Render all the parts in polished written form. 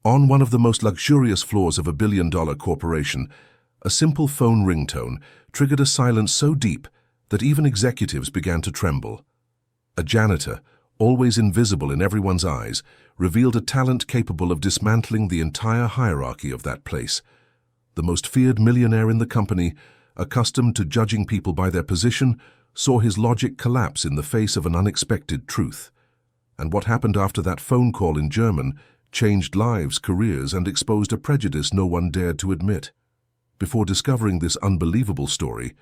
On one of the most luxurious floors of a billion-dollar corporation, a simple phone ringtone triggered a silence so deep that even executives began to tremble. A janitor, always invisible in everyone's eyes, revealed a talent capable of dismantling the entire hierarchy of that place. The most feared millionaire in the company, accustomed to judging people by their position, saw his logic collapse in the face of an unexpected truth. And what happened after that phone call in German changed lives, careers, and exposed a prejudice no one dared to admit. Before discovering this unbelievable story,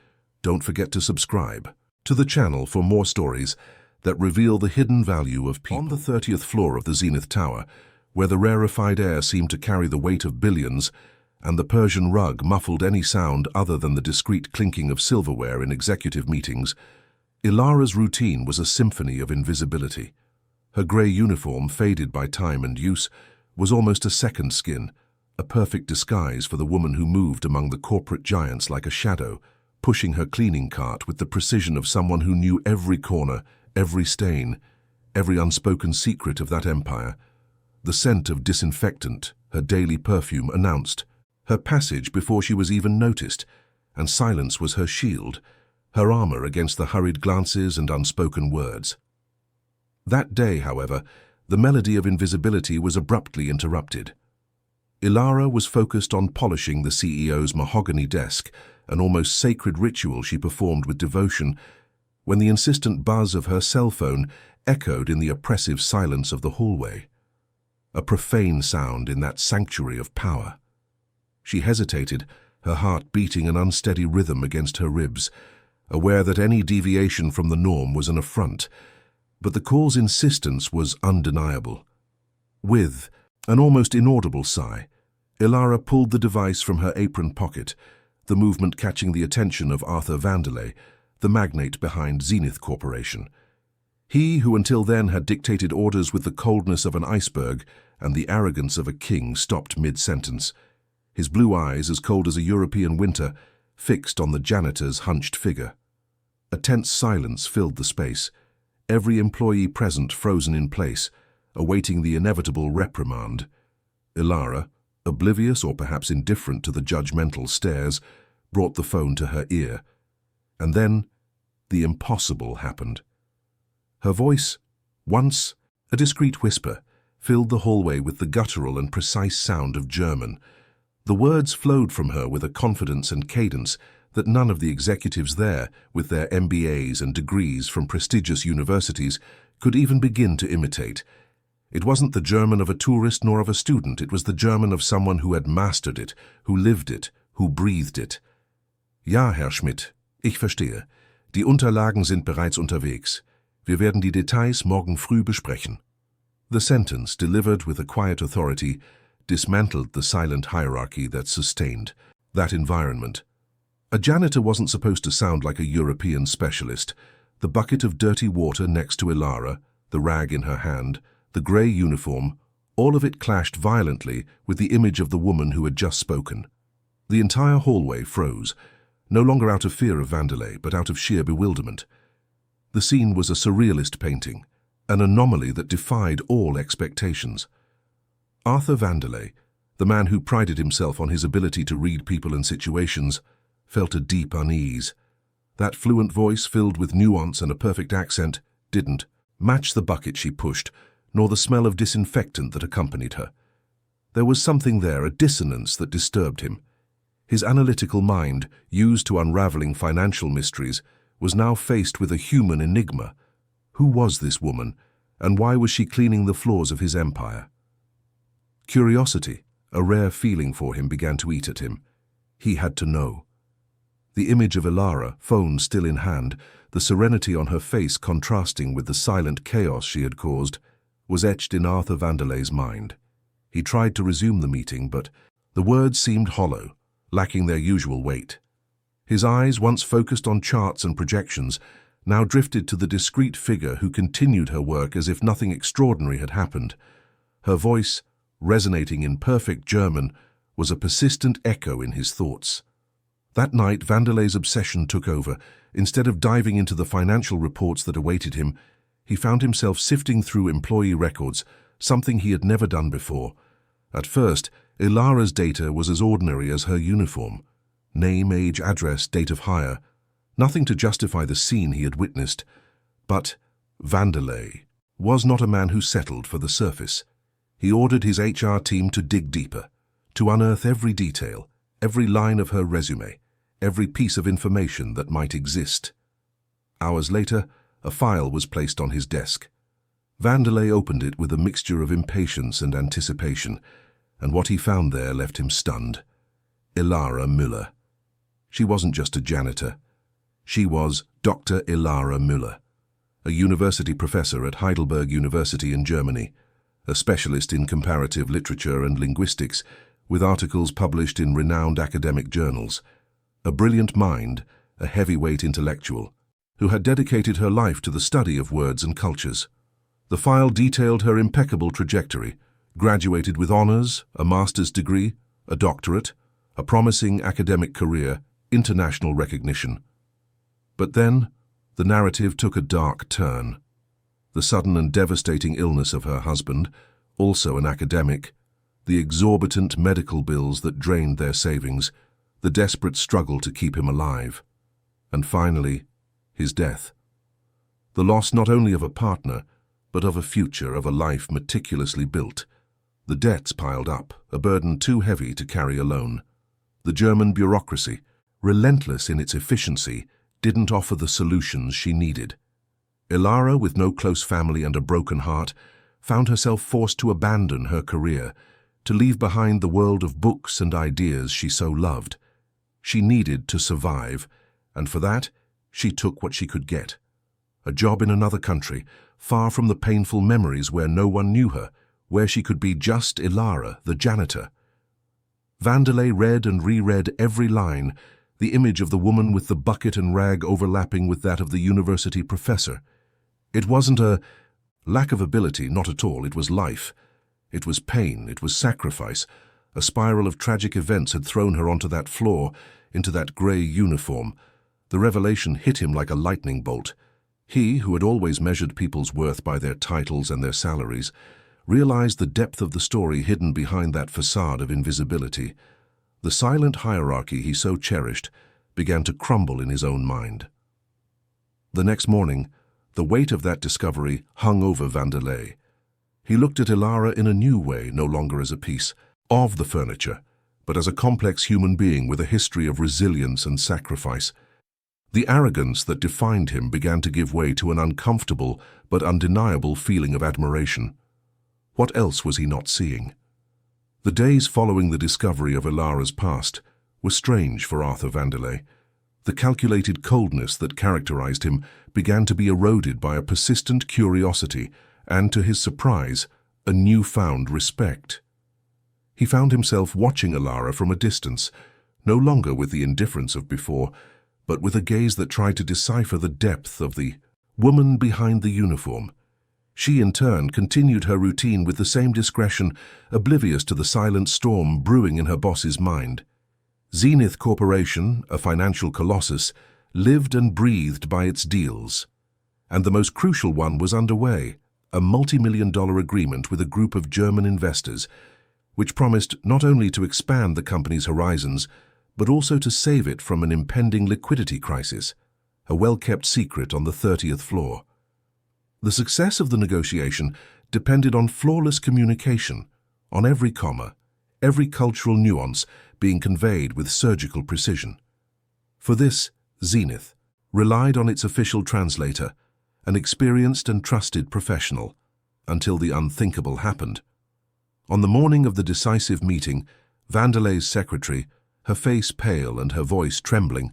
don't forget to subscribe to the channel for more stories that reveal the hidden value of people. On the 30th floor of the Zenith Tower, where the rarefied air seemed to carry the weight of billions, and the Persian rug muffled any sound other than the discreet clinking of silverware in executive meetings, Ilara's routine was a symphony of invisibility. Her grey uniform, faded by time and use, was almost a second skin, a perfect disguise for the woman who moved among the corporate giants like a shadow, pushing her cleaning cart with the precision of someone who knew every corner, every stain, every unspoken secret of that empire. The scent of disinfectant, her daily perfume, announced her passage before she was even noticed, and silence was her shield, her armor against the hurried glances and unspoken words. That day, however, the melody of invisibility was abruptly interrupted. Ilara was focused on polishing the CEO's mahogany desk, an almost sacred ritual she performed with devotion, when the insistent buzz of her cell phone echoed in the oppressive silence of the hallway. A profane sound in that sanctuary of power. She hesitated, her heart beating an unsteady rhythm against her ribs, aware that any deviation from the norm was an affront. But the call's insistence was undeniable. With an almost inaudible sigh, Ilara pulled the device from her apron pocket, the movement catching the attention of Arthur Vandelay, the magnate behind Zenith Corporation. He who until then had dictated orders with the coldness of an iceberg and the arrogance of a king stopped mid-sentence, his blue eyes as cold as a European winter, fixed on the janitor's hunched figure. A tense silence filled the space, every employee present frozen in place, awaiting the inevitable reprimand. Ilara, oblivious or perhaps indifferent to the judgmental stares, brought the phone to her ear. And then, the impossible happened. Her voice, once a discreet whisper, filled the hallway with the guttural and precise sound of German. The words flowed from her with a confidence and cadence that none of the executives there, with their MBAs and degrees from prestigious universities, could even begin to imitate. It wasn't the German of a tourist nor of a student, it was the German of someone who had mastered it, who lived it, who breathed it. Ja, Herr Schmidt, ich verstehe. Die Unterlagen sind bereits unterwegs. Wir werden die Details morgen früh besprechen. The sentence, delivered with a quiet authority, dismantled the silent hierarchy that sustained that environment. A janitor wasn't supposed to sound like a European specialist. The bucket of dirty water next to Ilara, the rag in her hand, the grey uniform, all of it clashed violently with the image of the woman who had just spoken. The entire hallway froze, no longer out of fear of Vandelay, but out of sheer bewilderment. The scene was a surrealist painting, an anomaly that defied all expectations. Arthur Vandelay, the man who prided himself on his ability to read people and situations, felt a deep unease. That fluent voice, filled with nuance and a perfect accent, didn't match the bucket she pushed, nor the smell of disinfectant that accompanied her. There was something there, a dissonance that disturbed him. His analytical mind, used to unraveling financial mysteries, was now faced with a human enigma. Who was this woman, and why was she cleaning the floors of his empire? Curiosity, a rare feeling for him, began to eat at him. He had to know. The image of Ilara, phone still in hand, the serenity on her face contrasting with the silent chaos she had caused, was etched in Arthur Vandelay's mind. He tried to resume the meeting, but the words seemed hollow, lacking their usual weight. His eyes, once focused on charts and projections, now drifted to the discreet figure who continued her work as if nothing extraordinary had happened. Her voice, resonating in perfect German, was a persistent echo in his thoughts. That night, Vandelay's obsession took over. Instead of diving into the financial reports that awaited him, he found himself sifting through employee records, something he had never done before. At first, Ilara's data was as ordinary as her uniform. Name, age, address, date of hire. Nothing to justify the scene he had witnessed. But Vanderlei was not a man who settled for the surface. He ordered his HR team to dig deeper, to unearth every detail, every line of her resume, every piece of information that might exist. Hours later, a file was placed on his desk. Vanderlei opened it with a mixture of impatience and anticipation, and what he found there left him stunned. Ilara Müller. She wasn't just a janitor. She was Dr. Ilara Müller, a university professor at Heidelberg University in Germany, a specialist in comparative literature and linguistics, with articles published in renowned academic journals. A brilliant mind, a heavyweight intellectual, who had dedicated her life to the study of words and cultures. The file detailed her impeccable trajectory, graduated with honors, a master's degree, a doctorate, a promising academic career, international recognition. But then, the narrative took a dark turn. The sudden and devastating illness of her husband, also an academic, the exorbitant medical bills that drained their savings, the desperate struggle to keep him alive, and finally, his death. The loss not only of a partner, but of a future, of a life meticulously built. The debts piled up, a burden too heavy to carry alone. The German bureaucracy, relentless in its efficiency, didn't offer the solutions she needed. Ilara, with no close family and a broken heart, found herself forced to abandon her career, to leave behind the world of books and ideas she so loved. She needed to survive, and for that, she took what she could get. A job in another country, far from the painful memories where no one knew her, where she could be just Ilara, the janitor. Vanderlei read and reread every line, the image of the woman with the bucket and rag overlapping with that of the university professor. It wasn't a lack of ability, not at all. It was life. It was pain. It was sacrifice. A spiral of tragic events had thrown her onto that floor, into that grey uniform. The revelation hit him like a lightning bolt. He, who had always measured people's worth by their titles and their salaries, realized the depth of the story hidden behind that facade of invisibility. The silent hierarchy he so cherished began to crumble in his own mind. The next morning, the weight of that discovery hung over Vanderlei. He looked at Ilara in a new way, no longer as a piece of the furniture, but as a complex human being with a history of resilience and sacrifice. The arrogance that defined him began to give way to an uncomfortable but undeniable feeling of admiration. What else was he not seeing? The days following the discovery of Ilara's past were strange for Arthur Vanderlei. The calculated coldness that characterized him began to be eroded by a persistent curiosity and, to his surprise, a newfound respect. He found himself watching Ilara from a distance, no longer with the indifference of before, but with a gaze that tried to decipher the depth of the woman behind the uniform. She, in turn, continued her routine with the same discretion, oblivious to the silent storm brewing in her boss's mind. Zenith Corporation, a financial colossus, lived and breathed by its deals. And the most crucial one was underway, a multi-million-dollar agreement with a group of German investors, which promised not only to expand the company's horizons, but also to save it from an impending liquidity crisis, a well-kept secret on the 30th floor. The success of the negotiation depended on flawless communication, on every comma, every cultural nuance being conveyed with surgical precision. For this, Zenith relied on its official translator, an experienced and trusted professional, until the unthinkable happened. On the morning of the decisive meeting, Vanderlei's secretary, her face pale and her voice trembling,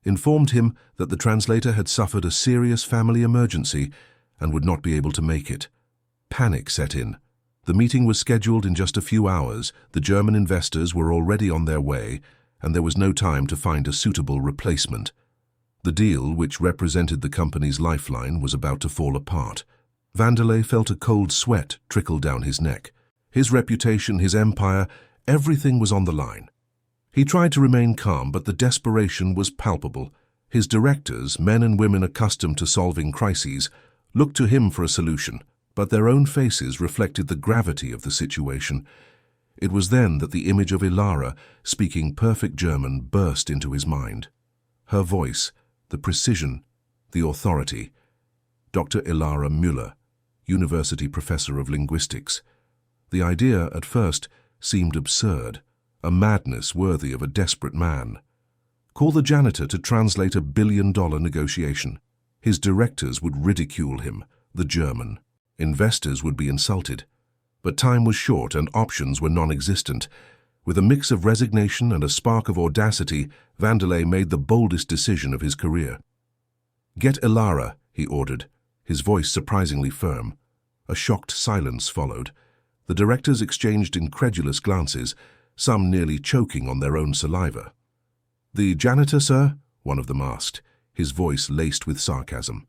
informed him that the translator had suffered a serious family emergency and would not be able to make it. Panic set in. The meeting was scheduled in just a few hours, the German investors were already on their way, and there was no time to find a suitable replacement. The deal, which represented the company's lifeline, was about to fall apart. Vanderlei felt a cold sweat trickle down his neck. His reputation, his empire, everything was on the line. He tried to remain calm, but the desperation was palpable. His directors, men and women accustomed to solving crises, looked to him for a solution, but their own faces reflected the gravity of the situation. It was then that the image of Ilara, speaking perfect German, burst into his mind. Her voice, the precision, the authority. Dr. Ilara Müller, university professor of linguistics. The idea, at first, seemed absurd, a madness worthy of a desperate man. Call the janitor to translate a billion-dollar negotiation. His directors would ridicule him, the German. Investors would be insulted. But time was short and options were non-existent. With a mix of resignation and a spark of audacity, Vanderlei made the boldest decision of his career. "Get Ilara," he ordered, his voice surprisingly firm. A shocked silence followed. The directors exchanged incredulous glances, some nearly choking on their own saliva. "The janitor, sir?" one of them asked, his voice laced with sarcasm.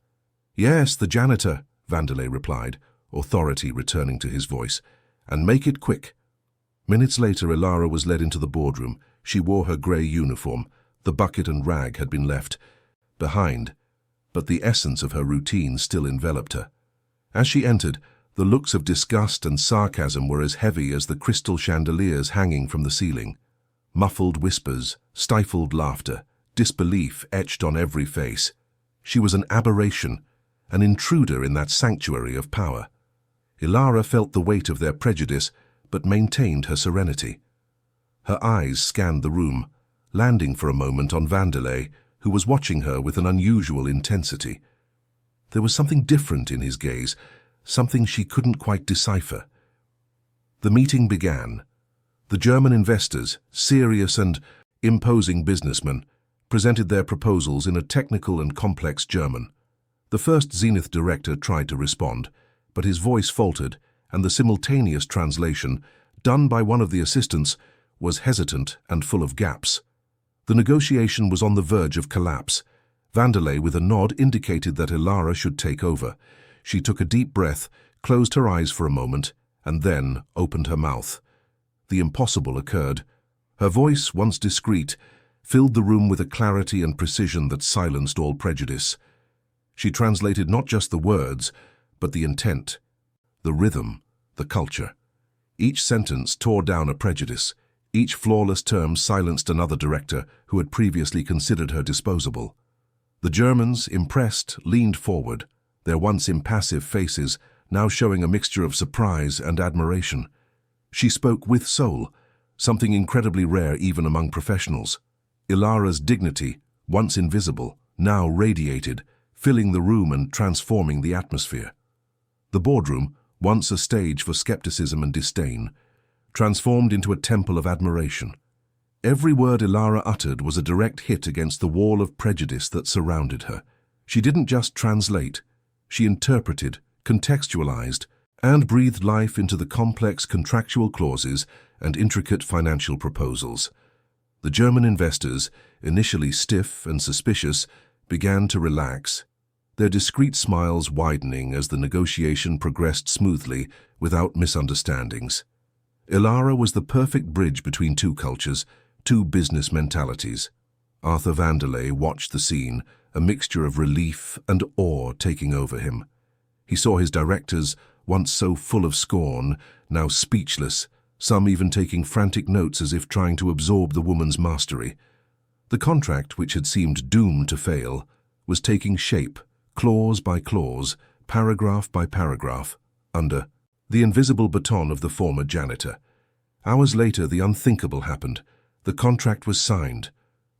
"Yes, the janitor," Vanderlei replied, authority returning to his voice. "And make it quick." Minutes later, Ilara was led into the boardroom. She wore her grey uniform. The bucket and rag had been left behind, but the essence of her routine still enveloped her. As she entered, the looks of disgust and sarcasm were as heavy as the crystal chandeliers hanging from the ceiling. Muffled whispers, stifled laughter, disbelief etched on every face. She was an aberration, an intruder in that sanctuary of power. Ilara felt the weight of their prejudice, but maintained her serenity. Her eyes scanned the room, landing for a moment on Vanderlei, who was watching her with an unusual intensity. There was something different in his gaze, something she couldn't quite decipher. The meeting began. The German investors, serious and imposing businessmen, presented their proposals in a technical and complex German. The first Zenith director tried to respond, but his voice faltered, and the simultaneous translation, done by one of the assistants, was hesitant and full of gaps. The negotiation was on the verge of collapse. Vanderlei, with a nod, indicated that Ilara should take over. She took a deep breath, closed her eyes for a moment, and then opened her mouth. The impossible occurred. Her voice, once discreet, filled the room with a clarity and precision that silenced all prejudice. She translated not just the words, but the intent, the rhythm, the culture. Each sentence tore down a prejudice. Each flawless term silenced another director who had previously considered her disposable. The Germans, impressed, leaned forward, their once impassive faces now showing a mixture of surprise and admiration. She spoke with soul, something incredibly rare even among professionals. Ilara's dignity, once invisible, now radiated, filling the room and transforming the atmosphere. The boardroom, once a stage for skepticism and disdain, transformed into a temple of admiration. Every word Ilara uttered was a direct hit against the wall of prejudice that surrounded her. She didn't just translate, she interpreted, contextualized, and breathed life into the complex contractual clauses and intricate financial proposals. The German investors, initially stiff and suspicious, began to relax, their discreet smiles widening as the negotiation progressed smoothly without misunderstandings. Ilara was the perfect bridge between two cultures, two business mentalities. Arthur Vanderlei watched the scene, a mixture of relief and awe taking over him. He saw his directors, once so full of scorn, now speechless, some even taking frantic notes as if trying to absorb the woman's mastery. The contract, which had seemed doomed to fail, was taking shape, clause by clause, paragraph by paragraph, under the invisible baton of the former janitor. Hours later, the unthinkable happened. The contract was signed.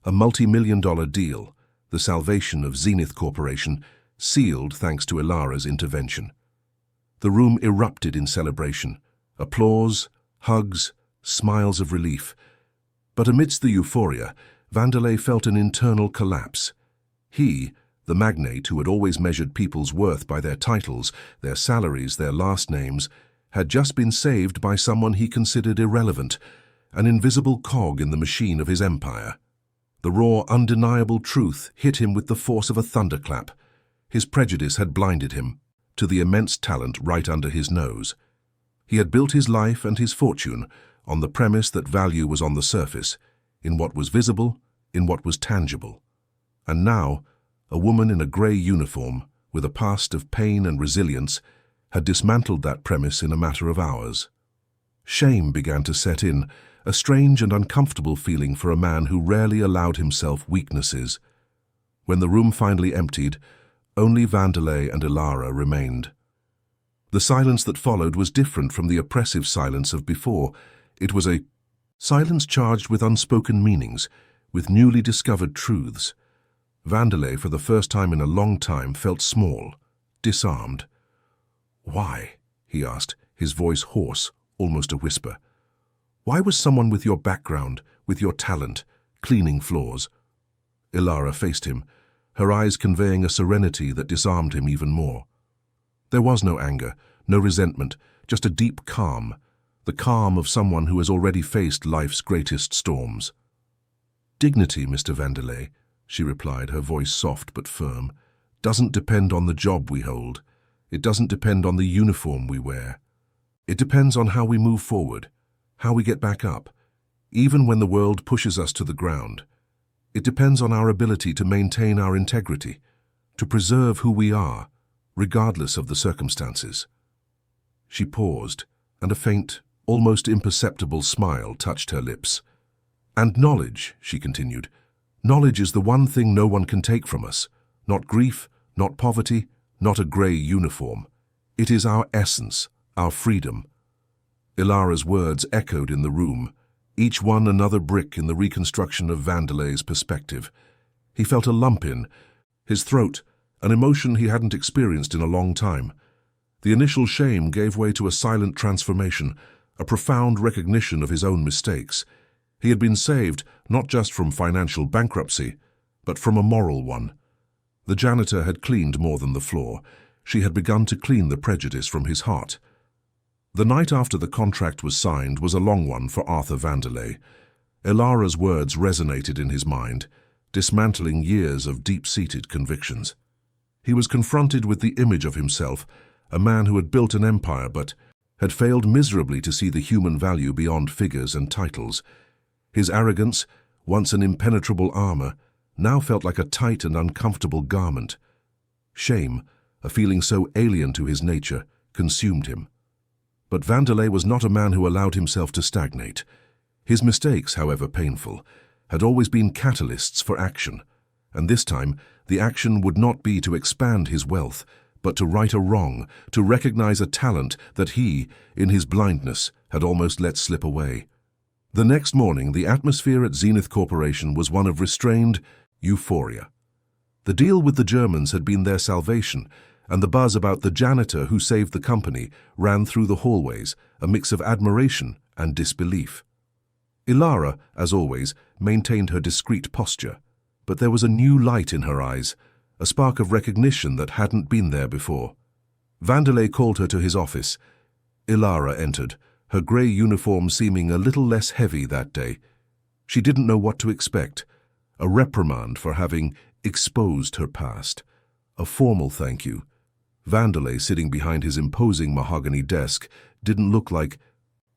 A multi-million-dollar deal, the salvation of Zenith Corporation, sealed thanks to Ilara's intervention. The room erupted in celebration. Applause, hugs, smiles of relief. But amidst the euphoria, Vanderlei felt an internal collapse. He, the magnate who had always measured people's worth by their titles, their salaries, their last names, had just been saved by someone he considered irrelevant, an invisible cog in the machine of his empire. The raw, undeniable truth hit him with the force of a thunderclap. His prejudice had blinded him to the immense talent right under his nose. He had built his life and his fortune on the premise that value was on the surface, in what was visible, in what was tangible. And now, a woman in a grey uniform, with a past of pain and resilience, had dismantled that premise in a matter of hours. Shame began to set in, a strange and uncomfortable feeling for a man who rarely allowed himself weaknesses. When the room finally emptied, only Vandelay and Ilara remained. The silence that followed was different from the oppressive silence of before. It was a silence charged with unspoken meanings, with newly discovered truths. Vandelay, for the first time in a long time, felt small, disarmed. "Why?" he asked, his voice hoarse, almost a whisper. "Why was someone with your background, with your talent, cleaning floors?" Ilara faced him, her eyes conveying a serenity that disarmed him even more. There was no anger, no resentment, just a deep calm, the calm of someone who has already faced life's greatest storms. "Dignity, Mr. Vandelay," she replied, her voice soft but firm, "doesn't depend on the job we hold. It doesn't depend on the uniform we wear. It depends on how we move forward, how we get back up, even when the world pushes us to the ground. It depends on our ability to maintain our integrity, to preserve who we are, regardless of the circumstances." She paused, and a faint, almost imperceptible smile touched her lips. "And knowledge," she continued, "knowledge is the one thing no one can take from us. Not grief, not poverty, not a grey uniform. It is our essence, our freedom." Ilara's words echoed in the room, each one another brick in the reconstruction of Vandelay's perspective. He felt a lump in his throat, an emotion he hadn't experienced in a long time. The initial shame gave way to a silent transformation, a profound recognition of his own mistakes. He had been saved not just from financial bankruptcy, but from a moral one. The janitor had cleaned more than the floor. She had begun to clean the prejudice from his heart. The night after the contract was signed was a long one for Arthur Vandelay. Ilara's words resonated in his mind, dismantling years of deep-seated convictions. He was confronted with the image of himself, a man who had built an empire but had failed miserably to see the human value beyond figures and titles. His arrogance, once an impenetrable armor, now felt like a tight and uncomfortable garment. Shame, a feeling so alien to his nature, consumed him. But Vandelay was not a man who allowed himself to stagnate. His mistakes, however painful, had always been catalysts for action, and this time the action would not be to expand his wealth, but to right a wrong, to recognize a talent that he, in his blindness, had almost let slip away. The next morning, the atmosphere at Zenith Corporation was one of restrained euphoria. The deal with the Germans had been their salvation, and the buzz about the janitor who saved the company ran through the hallways, a mix of admiration and disbelief. Ilara, as always, maintained her discreet posture, but there was a new light in her eyes, a spark of recognition that hadn't been there before. Vandelay called her to his office. Ilara entered, her grey uniform seeming a little less heavy that day. She didn't know what to expect, a reprimand for having exposed her past, a formal thank you. Vandelay, sitting behind his imposing mahogany desk, didn't look like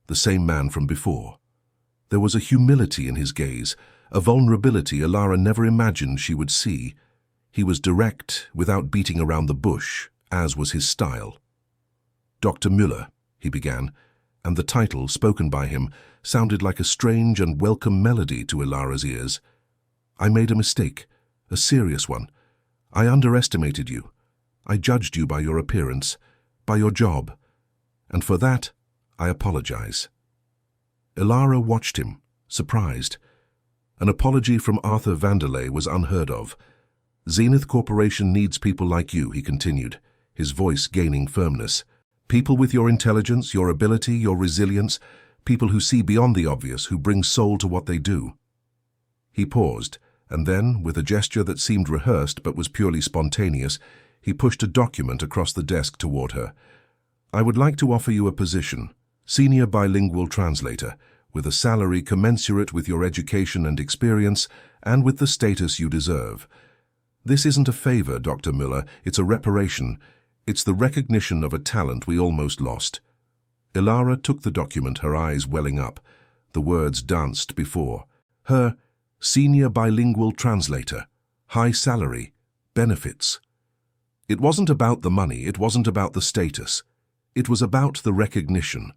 the same man from before. There was a humility in his gaze, a vulnerability Ilara never imagined she would see. He was direct, without beating around the bush, as was his style. "Dr. Müller," he began, and the title, spoken by him, sounded like a strange and welcome melody to Ilara's ears. "I made a mistake, a serious one. I underestimated you. I judged you by your appearance, by your job, and for that, I apologize." Ilara watched him, surprised. An apology from Arthur Vandelay was unheard of. "Zenith Corporation needs people like you," he continued, his voice gaining firmness. "People with your intelligence, your ability, your resilience, people who see beyond the obvious, who bring soul to what they do." He paused, and then, with a gesture that seemed rehearsed but was purely spontaneous, he pushed a document across the desk toward her. "I would like to offer you a position, senior bilingual translator, with a salary commensurate with your education and experience, and with the status you deserve. This isn't a favor, Dr. Müller, it's a reparation. It's the recognition of a talent we almost lost." Ilara took the document, her eyes welling up. The words danced before her: senior bilingual translator, high salary, benefits. It wasn't about the money, it wasn't about the status. It was about the recognition.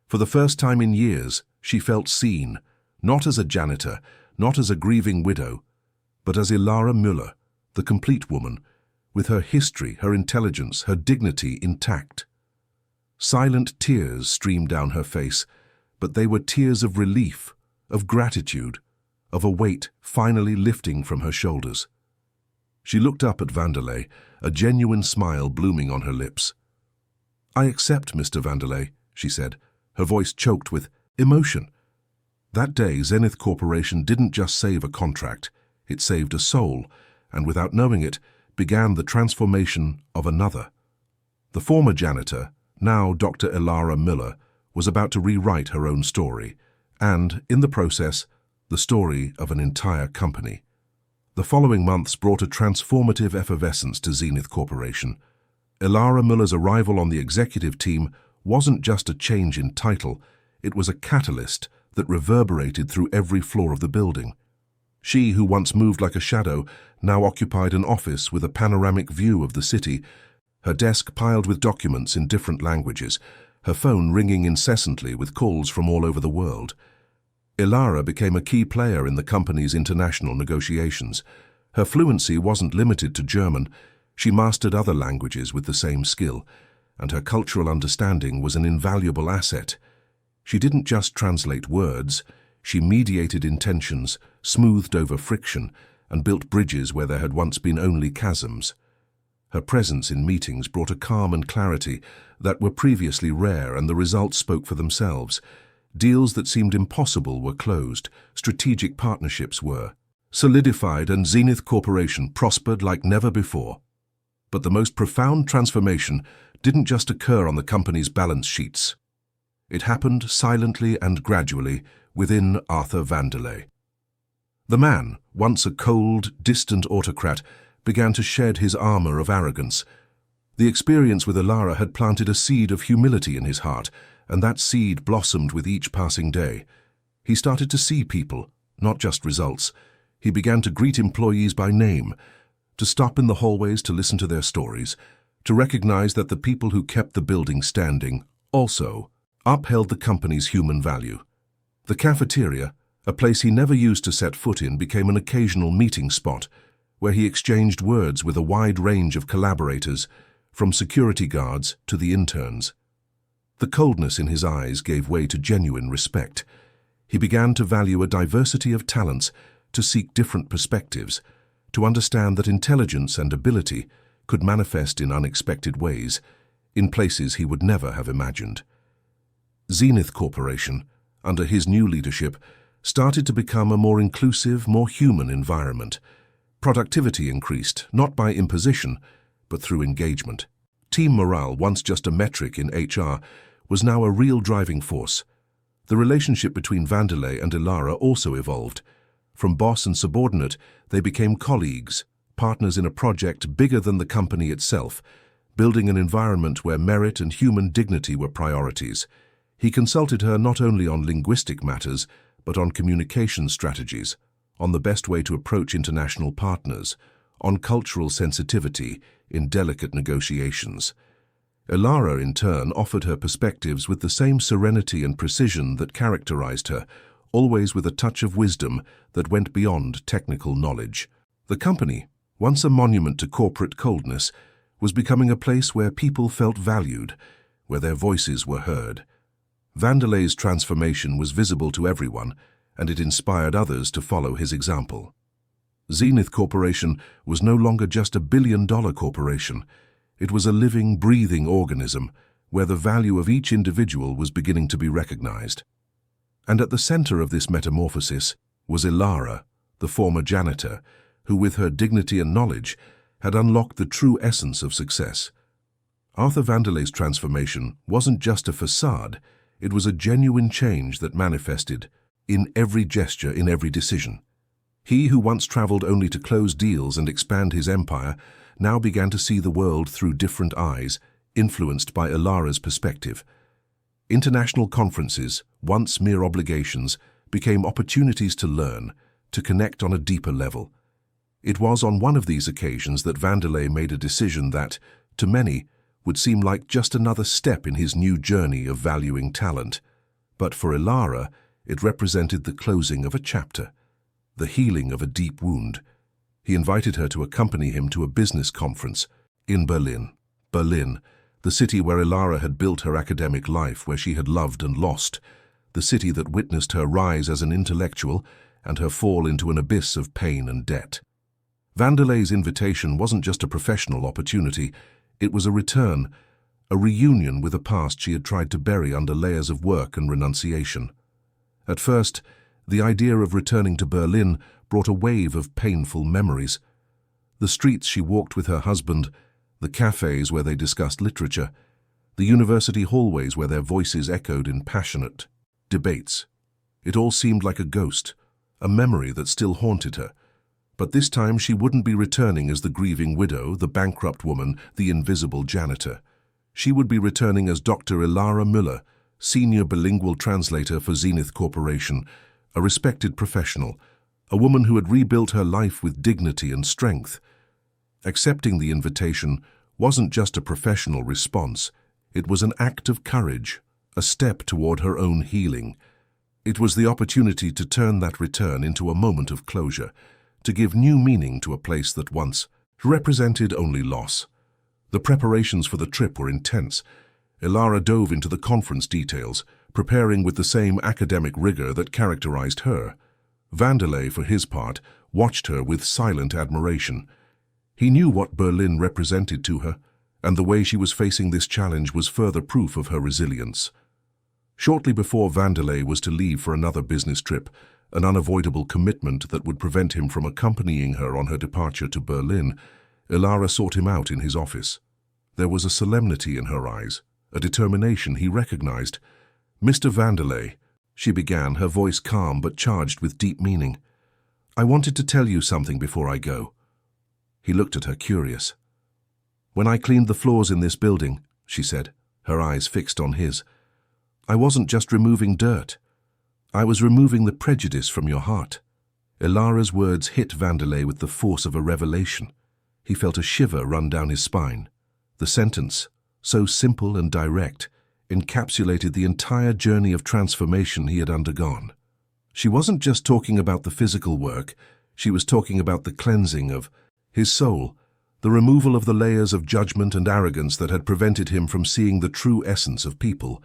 For the first time in years, she felt seen, not as a janitor, not as a grieving widow, but as Ilara Müller, the complete woman, with her history, her intelligence, her dignity intact. Silent tears streamed down her face, but they were tears of relief, of gratitude, of a weight finally lifting from her shoulders. She looked up at Vanderlei, a genuine smile blooming on her lips. "I accept, Mr. Vanderlei," she said, her voice choked with emotion. That day, Zenith Corporation didn't just save a contract, it saved a soul, and without knowing it, began the transformation of another. The former janitor, now Dr. Ilara Müller, was about to rewrite her own story, and, in the process, the story of an entire company. The following months brought a transformative effervescence to Zenith Corporation. Ilara Müller's arrival on the executive team wasn't just a change in title, it was a catalyst that reverberated through every floor of the building. She, who once moved like a shadow, now occupied an office with a panoramic view of the city, her desk piled with documents in different languages, her phone ringing incessantly with calls from all over the world. Ilara became a key player in the company's international negotiations. Her fluency wasn't limited to German. She mastered other languages with the same skill, and her cultural understanding was an invaluable asset. She didn't just translate words, she mediated intentions, smoothed over friction, and built bridges where there had once been only chasms. Her presence in meetings brought a calm and clarity that were previously rare, and the results spoke for themselves. Deals that seemed impossible were closed, strategic partnerships were solidified, and Zenith Corporation prospered like never before. But the most profound transformation didn't just occur on the company's balance sheets. It happened silently and gradually within Arthur Vanderlei. The man, once a cold, distant autocrat, began to shed his armor of arrogance. The experience with Ilara had planted a seed of humility in his heart, and that seed blossomed with each passing day. He started to see people, not just results. He began to greet employees by name, to stop in the hallways to listen to their stories, to recognize that the people who kept the building standing also upheld the company's human value. The cafeteria, a place he never used to set foot in, became an occasional meeting spot where he exchanged words with a wide range of collaborators, from security guards to the interns. The coldness in his eyes gave way to genuine respect. He began to value a diversity of talents, to seek different perspectives, to understand that intelligence and ability could manifest in unexpected ways, in places he would never have imagined. Zenith Corporation, under his new leadership, started to become a more inclusive, more human environment. Productivity increased, not by imposition, but through engagement. Team morale, once just a metric in HR, was now a real driving force. The relationship between Vanderlei and Ilara also evolved. From boss and subordinate, they became colleagues, partners in a project bigger than the company itself, building an environment where merit and human dignity were priorities. He consulted her not only on linguistic matters, but on communication strategies, on the best way to approach international partners, on cultural sensitivity in delicate negotiations. Ilara, in turn, offered her perspectives with the same serenity and precision that characterized her, always with a touch of wisdom that went beyond technical knowledge. The company, once a monument to corporate coldness, was becoming a place where people felt valued, where their voices were heard. Vanderlei's transformation was visible to everyone, and it inspired others to follow his example. Zenith Corporation was no longer just a billion-dollar corporation. It was a living, breathing organism where the value of each individual was beginning to be recognized. And at the center of this metamorphosis was Ilara, the former janitor, who with her dignity and knowledge had unlocked the true essence of success. Arthur Vanderlei's transformation wasn't just a facade, it was a genuine change that manifested in every gesture, in every decision. He who once traveled only to close deals and expand his empire now began to see the world through different eyes, influenced by Ilara's perspective. International conferences, once mere obligations, became opportunities to learn, to connect on a deeper level. It was on one of these occasions that Vanderlei made a decision that, to many, would seem like just another step in his new journey of valuing talent. But for Ilara, it represented the closing of a chapter, the healing of a deep wound. He invited her to accompany him to a business conference in Berlin. Berlin, the city where Ilara had built her academic life, where she had loved and lost, the city that witnessed her rise as an intellectual and her fall into an abyss of pain and debt. Vanderlei's invitation wasn't just a professional opportunity, it was a return, a reunion with a past she had tried to bury under layers of work and renunciation. At first, the idea of returning to Berlin brought a wave of painful memories. The streets she walked with her husband, the cafes where they discussed literature, the university hallways where their voices echoed in passionate debates. It all seemed like a ghost, a memory that still haunted her. But this time she wouldn't be returning as the grieving widow, the bankrupt woman, the invisible janitor. She would be returning as Dr. Ilara Müller, senior bilingual translator for Zenith Corporation, a respected professional, a woman who had rebuilt her life with dignity and strength. Accepting the invitation wasn't just a professional response, it was an act of courage, a step toward her own healing. It was the opportunity to turn that return into a moment of closure, to give new meaning to a place that once represented only loss. The preparations for the trip were intense. Ilara dove into the conference details, preparing with the same academic rigor that characterized her. Vanderlei, for his part, watched her with silent admiration. He knew what Berlin represented to her, and the way she was facing this challenge was further proof of her resilience. Shortly before Vanderlei was to leave for another business trip, an unavoidable commitment that would prevent him from accompanying her on her departure to Berlin, Ilara sought him out in his office. There was a solemnity in her eyes, a determination he recognized. "Mr. Vanderlei," she began, her voice calm but charged with deep meaning. "I wanted to tell you something before I go." He looked at her, curious. "When I cleaned the floors in this building," she said, her eyes fixed on his, "I wasn't just removing dirt. I was removing the prejudice from your heart." Ilara's words hit Vanderlei with the force of a revelation. He felt a shiver run down his spine. The sentence, so simple and direct, encapsulated the entire journey of transformation he had undergone. She wasn't just talking about the physical work, she was talking about the cleansing of his soul, the removal of the layers of judgment and arrogance that had prevented him from seeing the true essence of people.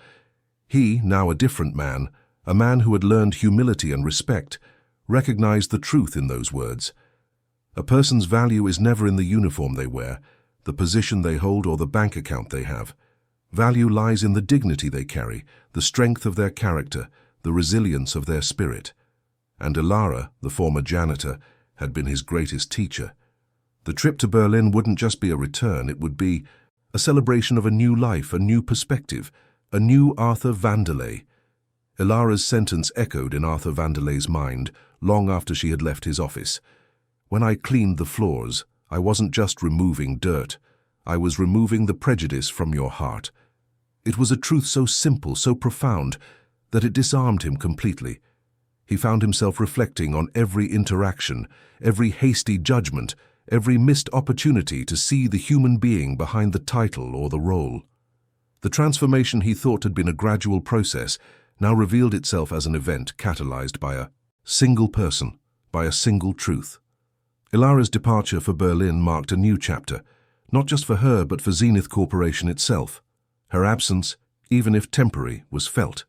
He, now a different man, a man who had learned humility and respect, recognized the truth in those words. A person's value is never in the uniform they wear, the position they hold, or the bank account they have. Value lies in the dignity they carry, the strength of their character, the resilience of their spirit. And Ilara, the former janitor, had been his greatest teacher. The trip to Berlin wouldn't just be a return, it would be a celebration of a new life, a new perspective, a new Arthur Vanderlei. Ilara's sentence echoed in Arthur Vanderlei's mind long after she had left his office. "When I cleaned the floors, I wasn't just removing dirt. I was removing the prejudice from your heart." It was a truth so simple, so profound, that it disarmed him completely. He found himself reflecting on every interaction, every hasty judgment, every missed opportunity to see the human being behind the title or the role. The transformation he thought had been a gradual process now revealed itself as an event catalyzed by a single person, by a single truth. Ilara's departure for Berlin marked a new chapter, not just for her but for Zenith Corporation itself. Her absence, even if temporary, was felt.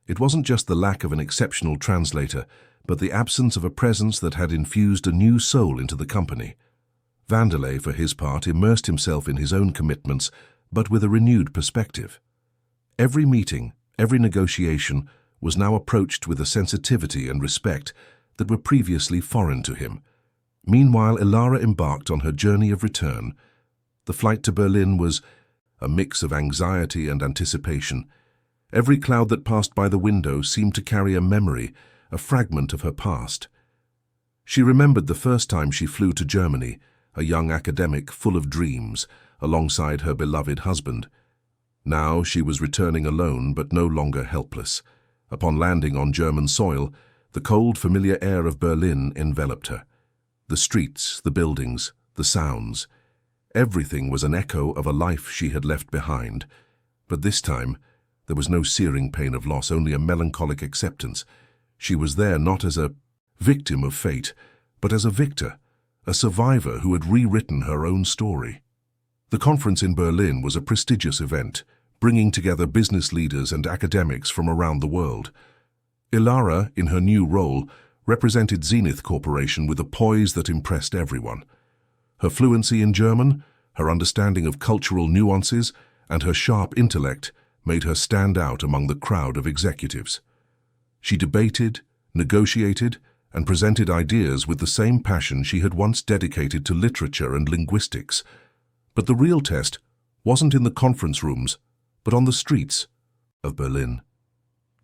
It wasn't just the lack of an exceptional translator, but the absence of a presence that had infused a new soul into the company. Vanderlei, for his part, immersed himself in his own commitments, but with a renewed perspective. Every meeting, every negotiation was now approached with a sensitivity and respect that were previously foreign to him. Meanwhile, Ilara embarked on her journey of return. The flight to Berlin was a mix of anxiety and anticipation. Every cloud that passed by the window seemed to carry a memory, a fragment of her past. She remembered the first time she flew to Germany, a young academic full of dreams, alongside her beloved husband. Now she was returning alone, but no longer helpless. Upon landing on German soil, the cold, familiar air of Berlin enveloped her. The streets, the buildings, the sounds. Everything was an echo of a life she had left behind. But this time, There was no searing pain of loss, only a melancholic acceptance. She was there not as a victim of fate, but as a victor, a survivor who had rewritten her own story. The conference in Berlin was a prestigious event, bringing together business leaders and academics from around the world. Ilara, in her new role, represented Zenith Corporation with a poise that impressed everyone. Her fluency in German, her understanding of cultural nuances, and her sharp intellect made her stand out among the crowd of executives. She debated, negotiated, and presented ideas with the same passion she had once dedicated to literature and linguistics. But the real test wasn't in the conference rooms, but on the streets of Berlin.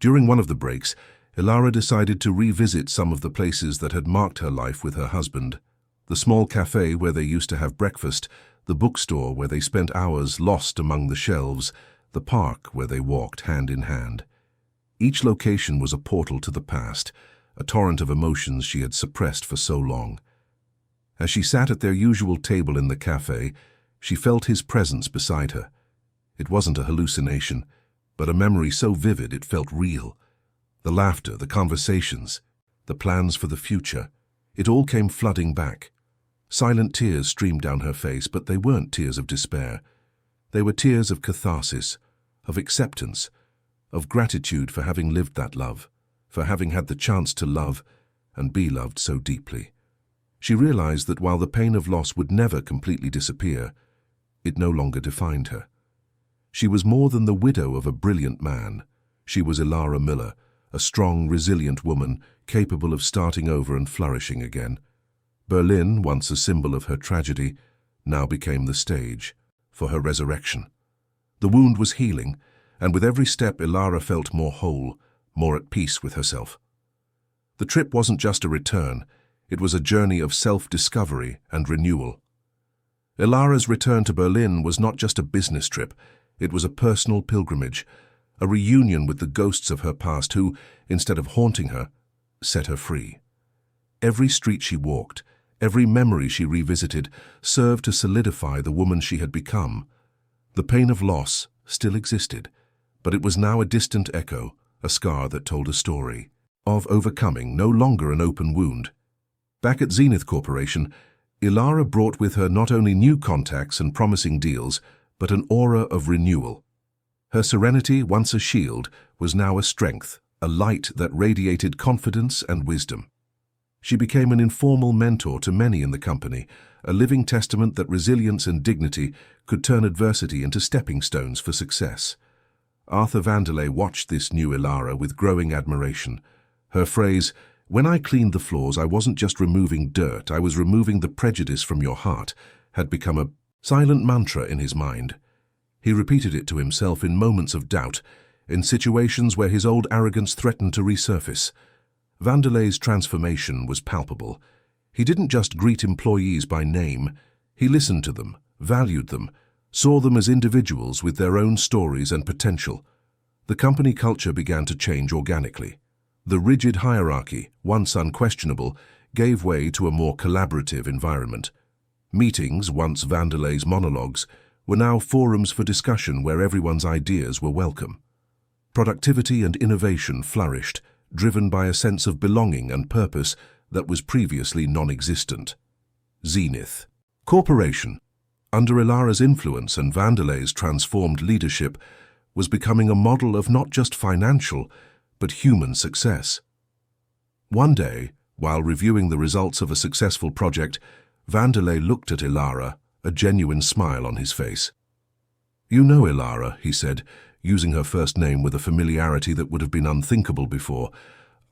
During one of the breaks, Ilara decided to revisit some of the places that had marked her life with her husband. The small cafe where they used to have breakfast, the bookstore where they spent hours lost among the shelves, the park where they walked hand in hand. Each location was a portal to the past, a torrent of emotions she had suppressed for so long. As she sat at their usual table in the cafe, she felt his presence beside her. It wasn't a hallucination, but a memory so vivid it felt real. The laughter, the conversations, the plans for the future, it all came flooding back. Silent tears streamed down her face, but they weren't tears of despair. They were tears of catharsis, of acceptance, of gratitude for having lived that love, for having had the chance to love and be loved so deeply. She realized that while the pain of loss would never completely disappear, it no longer defined her. She was more than the widow of a brilliant man. She was Ilara Miller, a strong, resilient woman capable of starting over and flourishing again. Berlin, once a symbol of her tragedy, now became the stage for her resurrection. The wound was healing, and with every step Ilara felt more whole, more at peace with herself. The trip wasn't just a return, it was a journey of self-discovery and renewal. Ilara's return to Berlin was not just a business trip, it was a personal pilgrimage, a reunion with the ghosts of her past who, instead of haunting her, set her free. Every street she walked, every memory she revisited, served to solidify the woman she had become. The pain of loss still existed, but it was now a distant echo, a scar that told a story of overcoming, no longer an open wound. Back at Zenith Corporation, Ilara brought with her not only new contacts and promising deals, but an aura of renewal. Her serenity, once a shield, was now a strength, a light that radiated confidence and wisdom. She became an informal mentor to many in the company, a living testament that resilience and dignity could turn adversity into stepping stones for success. Arthur Vanderlei watched this new Ilara with growing admiration. Her phrase, "When I cleaned the floors, I wasn't just removing dirt, I was removing the prejudice from your heart," had become a silent mantra in his mind. He repeated it to himself in moments of doubt, in situations where his old arrogance threatened to resurface. Vanderlei's transformation was palpable. He didn't just greet employees by name, he listened to them, valued them, saw them as individuals with their own stories and potential. The company culture began to change organically. The rigid hierarchy, once unquestionable, gave way to a more collaborative environment. Meetings, once Vanderlei's monologues, were now forums for discussion where everyone's ideas were welcome. Productivity and innovation flourished, driven by a sense of belonging and purpose that was previously non-existent. Zenith Corporation, under Ilara's influence and Vanderlei's transformed leadership, was becoming a model of not just financial, but human success. One day, while reviewing the results of a successful project, Vanderlei looked at Ilara, a genuine smile on his face. "You know, Ilara," he said, using her first name with a familiarity that would have been unthinkable before,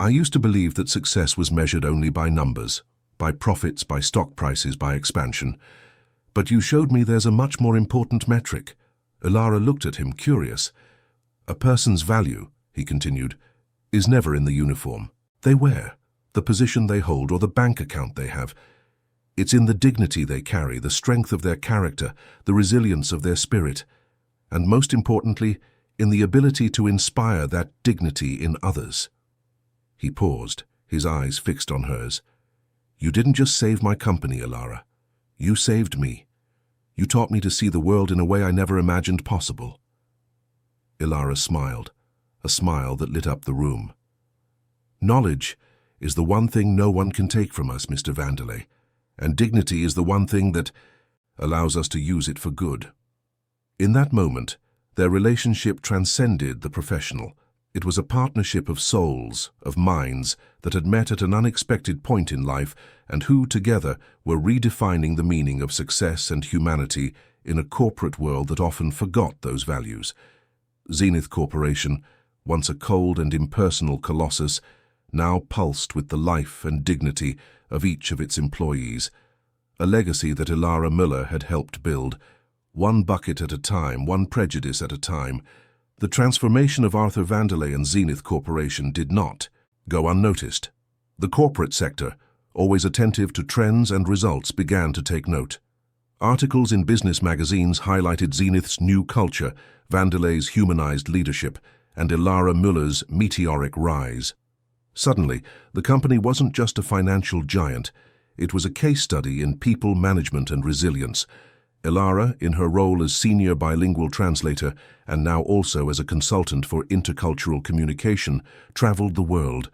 "I used to believe that success was measured only by numbers, by profits, by stock prices, by expansion. But you showed me there's a much more important metric." Ilara looked at him, curious. "A person's value," he continued, "is never in the uniform they wear, the position they hold, or the bank account they have. It's in the dignity they carry, the strength of their character, the resilience of their spirit, and most importantly, in the ability to inspire that dignity in others." He paused, his eyes fixed on hers. "You didn't just save my company, Ilara. You saved me. You taught me to see the world in a way I never imagined possible." Ilara smiled, a smile that lit up the room. "Knowledge is the one thing no one can take from us, Mr. Vanderlei, and dignity is the one thing that allows us to use it for good." In that moment, their relationship transcended the professional. It was a partnership of souls, of minds, that had met at an unexpected point in life and who, together, were redefining the meaning of success and humanity in a corporate world that often forgot those values. Zenith Corporation, once a cold and impersonal colossus, now pulsed with the life and dignity of each of its employees, a legacy that Ilara Müller had helped build, one bucket at a time, one prejudice at a time. The transformation of Arthur Vanderlei and Zenith Corporation did not go unnoticed. The corporate sector, always attentive to trends and results, began to take note. Articles in business magazines highlighted Zenith's new culture, Vanderlei's humanized leadership, and Ilara Müller's meteoric rise. Suddenly, the company wasn't just a financial giant. It was a case study in people management and resilience. Ilara, in her role as senior bilingual translator and now also as a consultant for intercultural communication, traveled the world,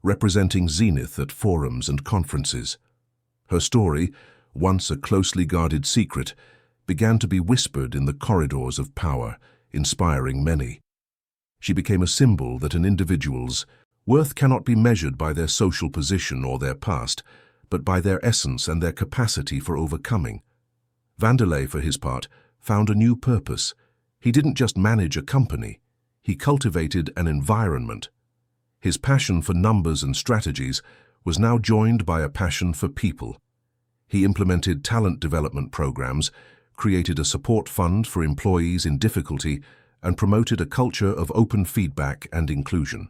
representing Zenith at forums and conferences. Her story, once a closely guarded secret, began to be whispered in the corridors of power, inspiring many. She became a symbol that an individual's worth cannot be measured by their social position or their past, but by their essence and their capacity for overcoming. Vanderlei, for his part, found a new purpose. He didn't just manage a company, he cultivated an environment. His passion for numbers and strategies was now joined by a passion for people. He implemented talent development programs, created a support fund for employees in difficulty, and promoted a culture of open feedback and inclusion.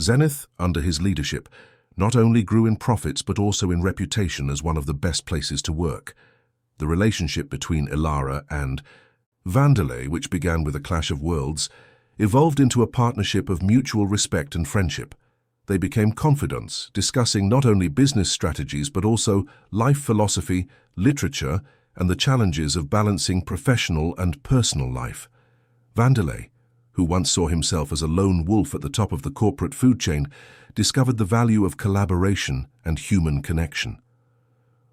Zenith, under his leadership, not only grew in profits but also in reputation as one of the best places to work. The relationship between Ilara and Vanderlei, which began with a clash of worlds, evolved into a partnership of mutual respect and friendship. They became confidants, discussing not only business strategies but also life philosophy, literature, and the challenges of balancing professional and personal life. Vanderlei, who once saw himself as a lone wolf at the top of the corporate food chain, discovered the value of collaboration and human connection.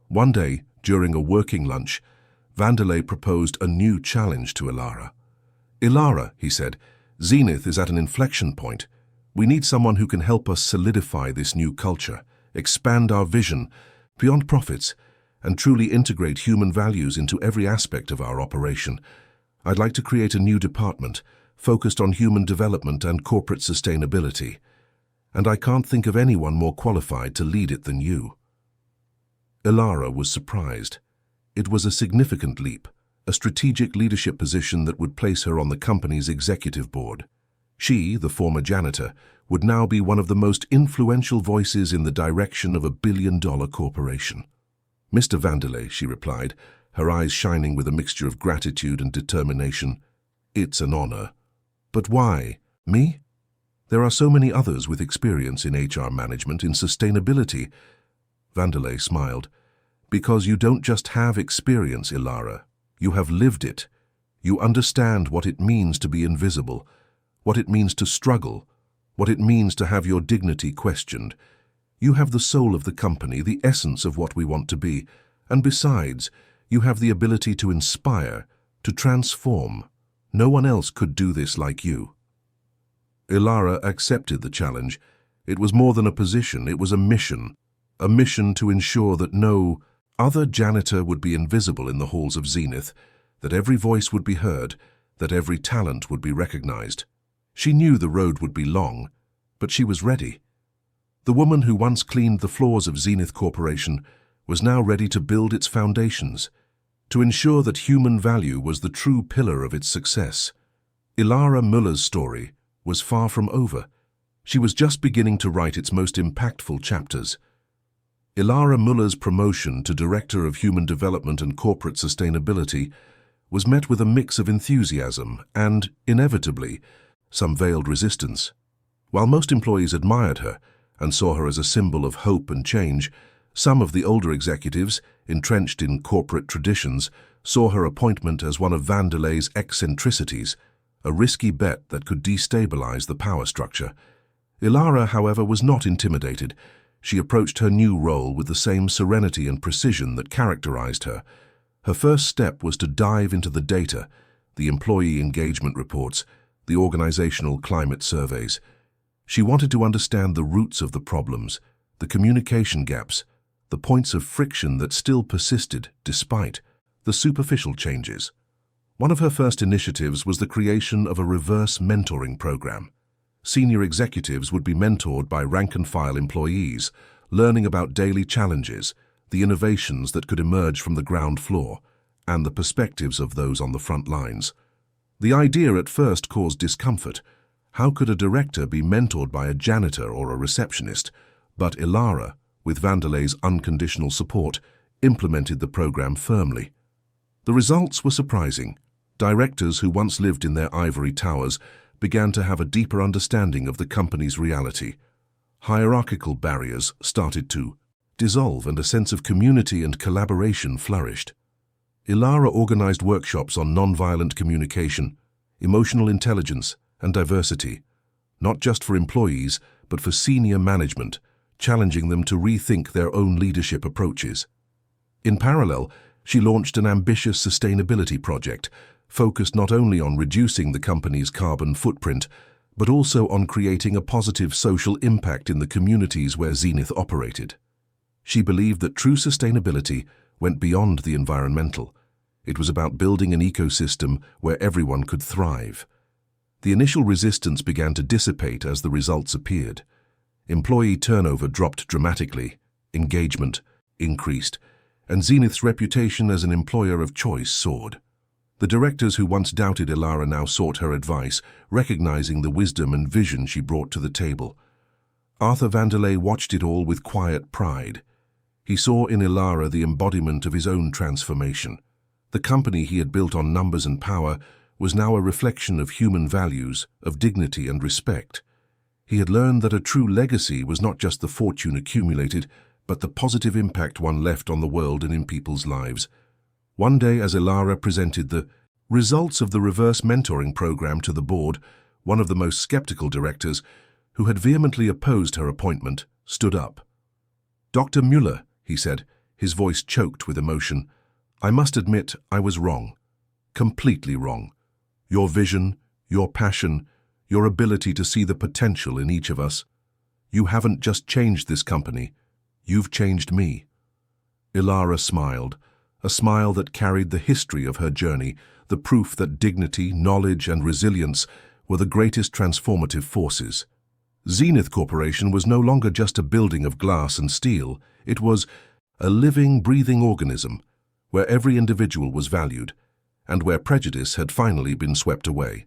One day, during a working lunch, Vanderlei proposed a new challenge to Ilara. "Ilara," he said, "Zenith is at an inflection point. We need someone who can help us solidify this new culture, expand our vision beyond profits, and truly integrate human values into every aspect of our operation. I'd like to create a new department focused on human development and corporate sustainability, and I can't think of anyone more qualified to lead it than you." Ilara was surprised. It was a significant leap, a strategic leadership position that would place her on the company's executive board. She, the former janitor, would now be one of the most influential voices in the direction of a billion-dollar corporation. "Mr. Vanderlei," she replied, her eyes shining with a mixture of gratitude and determination, "it's an honor. But why? Me? There are so many others with experience in HR management, in sustainability." Vanderlei smiled. "Because you don't just have experience, Ilara. You have lived it. You understand what it means to be invisible, what it means to struggle, what it means to have your dignity questioned. You have the soul of the company, the essence of what we want to be, and besides, you have the ability to inspire, to transform. No one else could do this like you." Ilara accepted the challenge. It was more than a position, it was a mission to ensure that no other janitor would be invisible in the halls of Zenith, that every voice would be heard, that every talent would be recognized. She knew the road would be long, but she was ready. The woman who once cleaned the floors of Zenith Corporation was now ready to build its foundations, to ensure that human value was the true pillar of its success. Ilara Müller's story was far from over. She was just beginning to write its most impactful chapters. Ilara Müller's promotion to Director of Human Development and Corporate Sustainability was met with a mix of enthusiasm and, inevitably, some veiled resistance. While most employees admired her and saw her as a symbol of hope and change, some of the older executives, entrenched in corporate traditions, saw her appointment as one of Vanderlei's eccentricities, a risky bet that could destabilize the power structure. Ilara, however, was not intimidated. She approached her new role with the same serenity and precision that characterized her. Her first step was to dive into the data, the employee engagement reports, the organizational climate surveys. She wanted to understand the roots of the problems, the communication gaps, the points of friction that still persisted despite the superficial changes. One of her first initiatives was the creation of a reverse mentoring program. Senior executives would be mentored by rank-and-file employees, learning about daily challenges, the innovations that could emerge from the ground floor, and the perspectives of those on the front lines. The idea at first caused discomfort. How could a director be mentored by a janitor or a receptionist? But Ilara, with Vanderlei's unconditional support, implemented the program firmly. The results were surprising. Directors who once lived in their ivory towers began to have a deeper understanding of the company's reality. Hierarchical barriers started to dissolve and a sense of community and collaboration flourished. Ilara organized workshops on nonviolent communication, emotional intelligence, and diversity, not just for employees, but for senior management, challenging them to rethink their own leadership approaches. In parallel, she launched an ambitious sustainability project, focused not only on reducing the company's carbon footprint, but also on creating a positive social impact in the communities where Zenith operated. She believed that true sustainability went beyond the environmental. It was about building an ecosystem where everyone could thrive. The initial resistance began to dissipate as the results appeared. Employee turnover dropped dramatically, engagement increased, and Zenith's reputation as an employer of choice soared. The directors who once doubted Ilara now sought her advice, recognizing the wisdom and vision she brought to the table. Arthur Vanderlei watched it all with quiet pride. He saw in Ilara the embodiment of his own transformation. The company he had built on numbers and power was now a reflection of human values, of dignity and respect. He had learned that a true legacy was not just the fortune accumulated, but the positive impact one left on the world and in people's lives. One day, as Ilara presented the results of the reverse mentoring program to the board, one of the most skeptical directors, who had vehemently opposed her appointment, stood up. "Dr. Müller," he said, his voice choked with emotion, "I must admit I was wrong. Completely wrong. Your vision, your passion, your ability to see the potential in each of us. You haven't just changed this company. You've changed me." Ilara smiled, a smile that carried the history of her journey, the proof that dignity, knowledge, and resilience were the greatest transformative forces. Zenith Corporation was no longer just a building of glass and steel. It was a living, breathing organism, where every individual was valued, and where prejudice had finally been swept away.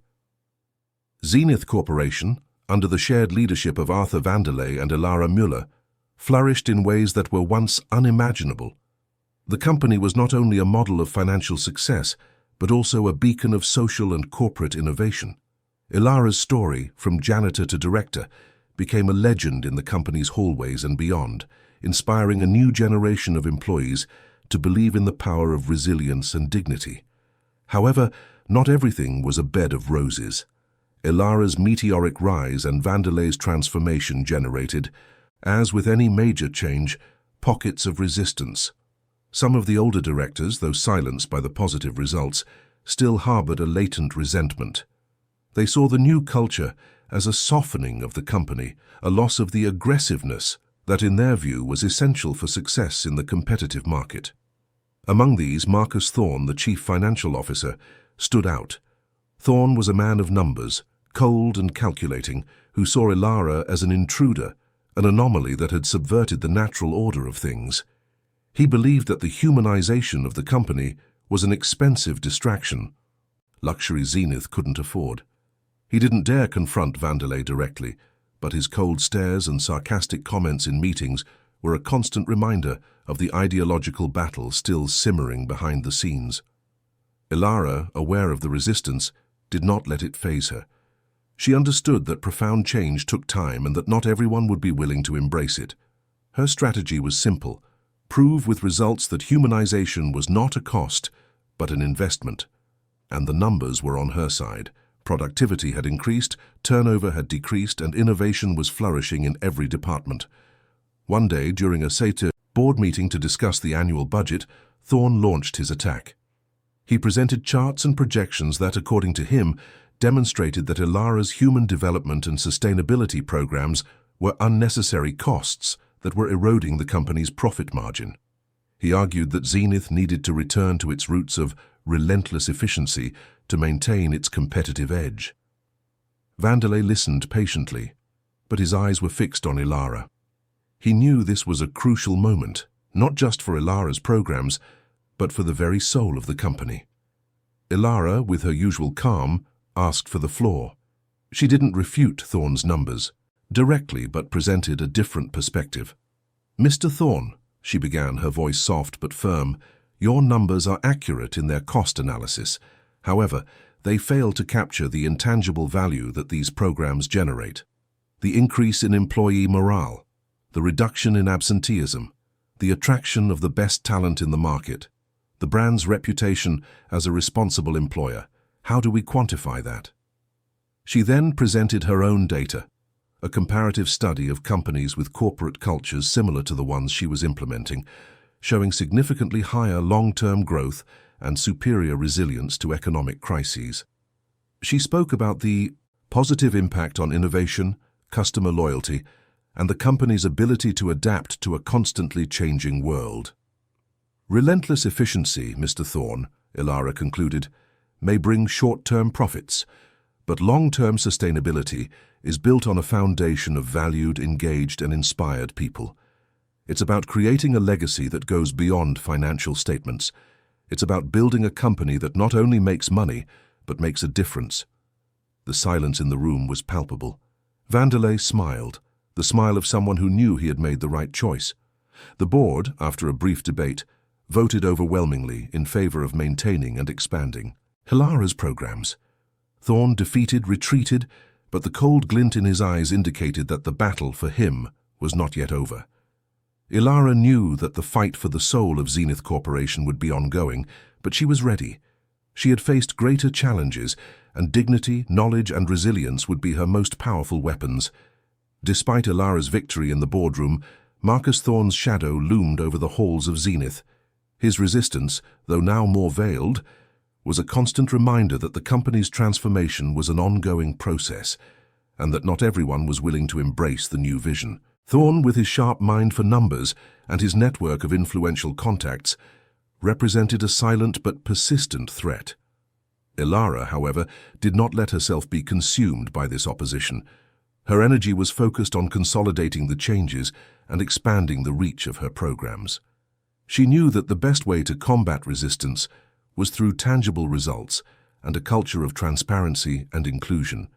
Zenith Corporation, under the shared leadership of Arthur Vanderlei and Ilara Müller, flourished in ways that were once unimaginable. The company was not only a model of financial success, but also a beacon of social and corporate innovation. Ilara's story, from janitor to director, became a legend in the company's hallways and beyond, inspiring a new generation of employees to believe in the power of resilience and dignity. However, not everything was a bed of roses. Ilara's meteoric rise and Vanderlei's transformation generated, as with any major change, pockets of resistance. Some of the older directors, though silenced by the positive results, still harbored a latent resentment. They saw the new culture as a softening of the company, a loss of the aggressiveness that in their view was essential for success in the competitive market. Among these, Marcus Thorne, the chief financial officer, stood out. Thorne was a man of numbers, cold and calculating, who saw Ilara as an intruder, an anomaly that had subverted the natural order of things. He believed that the humanization of the company was an expensive distraction, luxury Zenith couldn't afford. He didn't dare confront Vanderlei directly, but his cold stares and sarcastic comments in meetings were a constant reminder of the ideological battle still simmering behind the scenes. Ilara, aware of the resistance, did not let it faze her. She understood that profound change took time and that not everyone would be willing to embrace it. Her strategy was simple: prove with results that humanization was not a cost, but an investment. And the numbers were on her side. Productivity had increased, turnover had decreased, and innovation was flourishing in every department. One day, during a SATE board meeting to discuss the annual budget, Thorne launched his attack. He presented charts and projections that, according to him, demonstrated that Elara's human development and sustainability programs were unnecessary costs that were eroding the company's profit margin. He argued that Zenith needed to return to its roots of relentless efficiency to maintain its competitive edge. Vanderlei listened patiently, but his eyes were fixed on Elara. He knew this was a crucial moment, not just for Elara's programs, but for the very soul of the company. Elara, with her usual calm, asked for the floor. She didn't refute Thorne's numbers directly, but presented a different perspective. "Mr. Thorne," she began, her voice soft but firm, "your numbers are accurate in their cost analysis. However, they fail to capture the intangible value that these programs generate. The increase in employee morale, the reduction in absenteeism, the attraction of the best talent in the market, the brand's reputation as a responsible employer. How do we quantify that?" She then presented her own data, a comparative study of companies with corporate cultures similar to the ones she was implementing, showing significantly higher long-term growth and superior resilience to economic crises. She spoke about the positive impact on innovation, customer loyalty, and the company's ability to adapt to a constantly changing world. "Relentless efficiency, Mr. Thorne," Elara concluded, "may bring short-term profits, but long-term sustainability is built on a foundation of valued, engaged, and inspired people. It's about creating a legacy that goes beyond financial statements. It's about building a company that not only makes money, but makes a difference." The silence in the room was palpable. Vanderlei smiled, the smile of someone who knew he had made the right choice. The board, after a brief debate, voted overwhelmingly in favor of maintaining and expanding Elara's programs. Thorne defeated, retreated, but the cold glint in his eyes indicated that the battle for him was not yet over. Elara knew that the fight for the soul of Zenith Corporation would be ongoing, but she was ready. She had faced greater challenges, and dignity, knowledge, and resilience would be her most powerful weapons. Despite Elara's victory in the boardroom, Marcus Thorne's shadow loomed over the halls of Zenith. His resistance, though now more veiled, was a constant reminder that the company's transformation was an ongoing process, and that not everyone was willing to embrace the new vision. Thorne, with his sharp mind for numbers and his network of influential contacts, represented a silent but persistent threat. Elara, however, did not let herself be consumed by this opposition. Her energy was focused on consolidating the changes and expanding the reach of her programs. She knew that the best way to combat resistance was through tangible results and a culture of transparency and inclusion.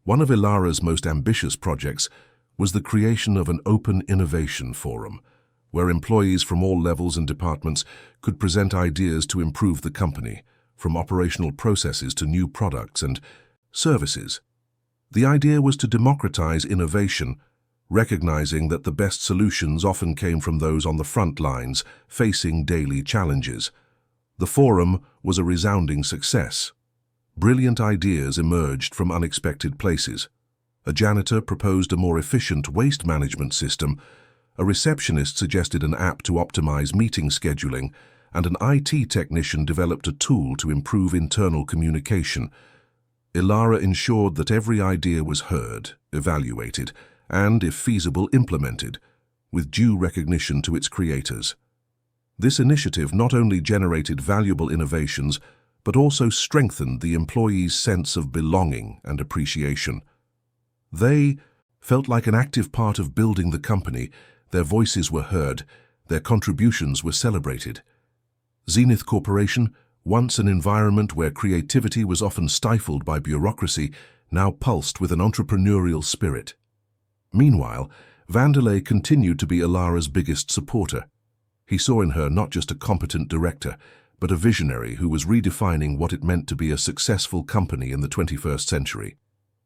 One of Elara's most ambitious projects was the creation of an open innovation forum, where employees from all levels and departments could present ideas to improve the company, from operational processes to new products and services. The idea was to democratize innovation, recognizing that the best solutions often came from those on the front lines, facing daily challenges. The forum was a resounding success. Brilliant ideas emerged from unexpected places. A janitor proposed a more efficient waste management system, a receptionist suggested an app to optimize meeting scheduling, and an IT technician developed a tool to improve internal communication. Elara ensured that every idea was heard, evaluated, and, if feasible, implemented, with due recognition to its creators. This initiative not only generated valuable innovations, but also strengthened the employees' sense of belonging and appreciation. They felt like an active part of building the company. Their voices were heard, their contributions were celebrated. Zenith Corporation, once an environment where creativity was often stifled by bureaucracy, now pulsed with an entrepreneurial spirit. Meanwhile, Vanderlei continued to be Elara's biggest supporter. He saw in her not just a competent director, but a visionary who was redefining what it meant to be a successful company in the 21st century.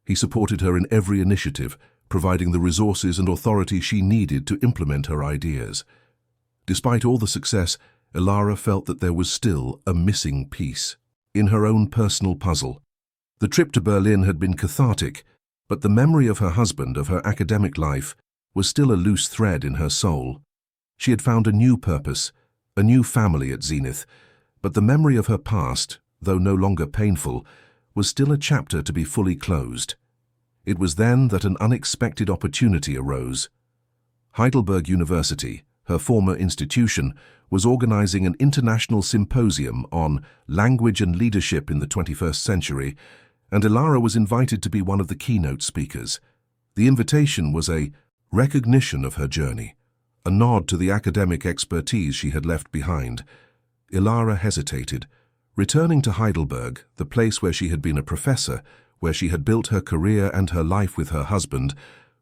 He supported her in every initiative, providing the resources and authority she needed to implement her ideas. Despite all the success, Elara felt that there was still a missing piece. In her own personal puzzle, The trip to Berlin had been cathartic, but the memory of her husband, of her academic life, was still a loose thread in her soul. She had found a new purpose, a new family at Zenith, but the memory of her past, though no longer painful, was still a chapter to be fully closed. It was then that an unexpected opportunity arose. Heidelberg University, her former institution, was organizing an international symposium on language and leadership in the 21st century, and Ilara was invited to be one of the keynote speakers. The invitation was a recognition of her journey, a nod to the academic expertise she had left behind. Ilara hesitated. Returning to Heidelberg, the place where she had been a professor, where she had built her career and her life with her husband,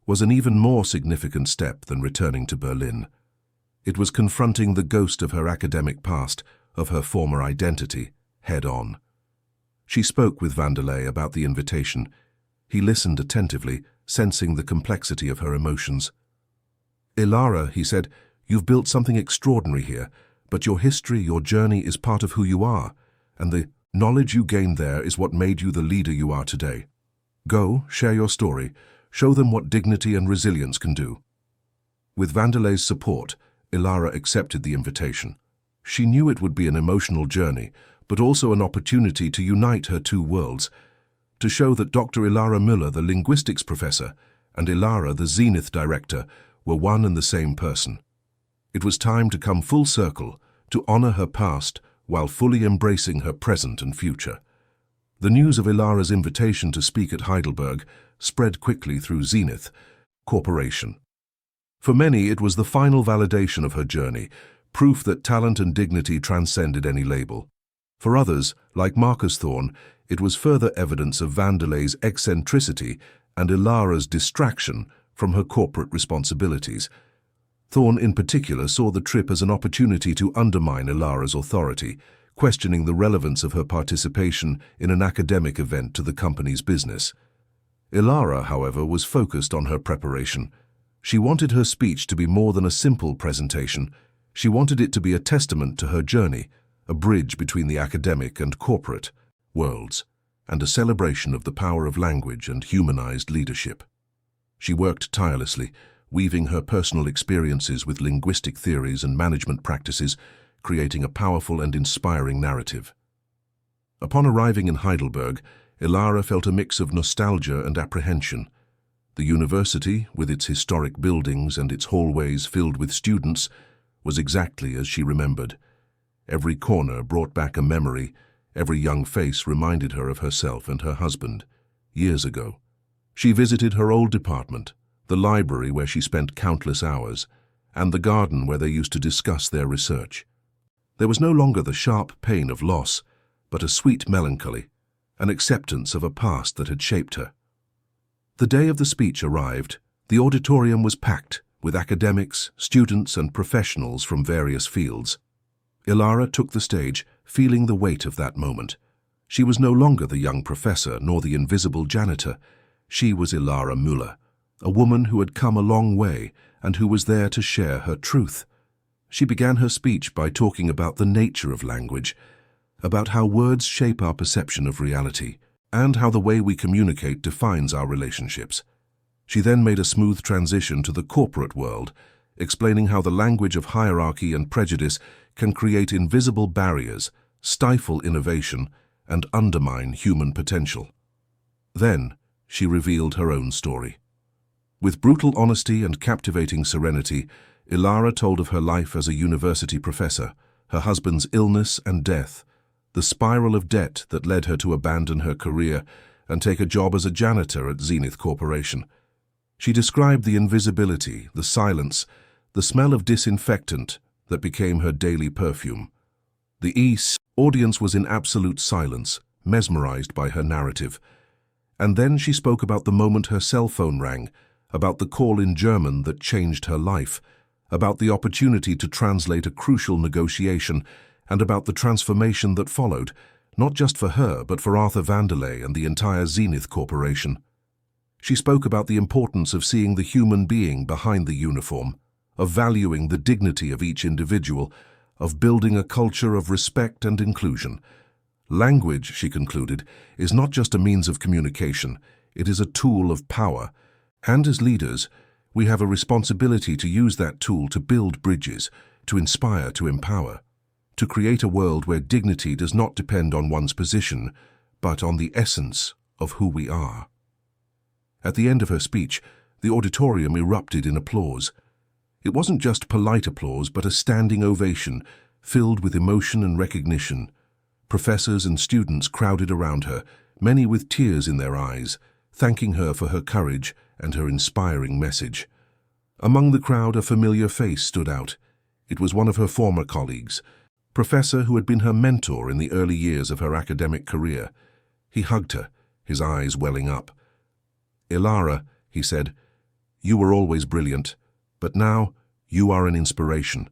was an even more significant step than returning to Berlin. It was confronting the ghost of her academic past, of her former identity, head-on. She spoke with Vanderlei about the invitation. He listened attentively, sensing the complexity of her emotions. "Ilara," he said, "you've built something extraordinary here, but your history, your journey is part of who you are, and the knowledge you gained there is what made you the leader you are today. Go, share your story, show them what dignity and resilience can do." With Vanderlei's support, Ilara accepted the invitation. She knew it would be an emotional journey, but also an opportunity to unite her two worlds, to show that Dr. Ilara Müller, the linguistics professor, and Ilara, the Zenith director, were one and the same person. It was time to come full circle, to honor her past while fully embracing her present and future. The news of Ilara's invitation to speak at Heidelberg spread quickly through Zenith Corporation. For many, it was the final validation of her journey, proof that talent and dignity transcended any label. For others, like Marcus Thorne, it was further evidence of Vanderlei's eccentricity and Ilara's distraction from her corporate responsibilities. Thorne, in particular, saw the trip as an opportunity to undermine Ilara's authority, questioning the relevance of her participation in an academic event to the company's business. Ilara, however, was focused on her preparation. She wanted her speech to be more than a simple presentation. She wanted it to be a testament to her journey, a bridge between the academic and corporate worlds, and a celebration of the power of language and humanized leadership. She worked tirelessly, weaving her personal experiences with linguistic theories and management practices, creating a powerful and inspiring narrative. Upon arriving in Heidelberg, Ilara felt a mix of nostalgia and apprehension. The university, with its historic buildings and its hallways filled with students, was exactly as she remembered. Every corner brought back a memory, every young face reminded her of herself and her husband, years ago. She visited her old department, the library where she spent countless hours, and the garden where they used to discuss their research. There was no longer the sharp pain of loss, but a sweet melancholy, an acceptance of a past that had shaped her. The day of the speech arrived. The auditorium was packed with academics, students, and professionals from various fields. Ilara took the stage, feeling the weight of that moment. She was no longer the young professor nor the invisible janitor. She was Ilara Müller, a woman who had come a long way and who was there to share her truth. She began her speech by talking about the nature of language, about how words shape our perception of reality, and how the way we communicate defines our relationships. She then made a smooth transition to the corporate world, explaining how the language of hierarchy and prejudice can create invisible barriers, stifle innovation, and undermine human potential. Then, she revealed her own story. With brutal honesty and captivating serenity, Ilara told of her life as a university professor, her husband's illness and death, the spiral of debt that led her to abandon her career and take a job as a janitor at Zenith Corporation. She described the invisibility, the silence, the smell of disinfectant that became her daily perfume. The audience was in absolute silence, mesmerized by her narrative. And then she spoke about the moment her cell phone rang, about the call in German that changed her life, about the opportunity to translate a crucial negotiation, and about the transformation that followed, not just for her, but for Arthur Vanderlei and the entire Zenith Corporation. She spoke about the importance of seeing the human being behind the uniform, of valuing the dignity of each individual, of building a culture of respect and inclusion. Language, she concluded, is not just a means of communication, it is a tool of power. And as leaders, we have a responsibility to use that tool to build bridges, to inspire, to empower, to create a world where dignity does not depend on one's position, but on the essence of who we are. At the end of her speech, the auditorium erupted in applause. It wasn't just polite applause, but a standing ovation, filled with emotion and recognition. Professors and students crowded around her, many with tears in their eyes, thanking her for her courage and her inspiring message. Among the crowd, a familiar face stood out. It was one of her former colleagues, professor who had been her mentor in the early years of her academic career. He hugged her, his eyes welling up. "Ilara," he said, "you were always brilliant, but now you are an inspiration.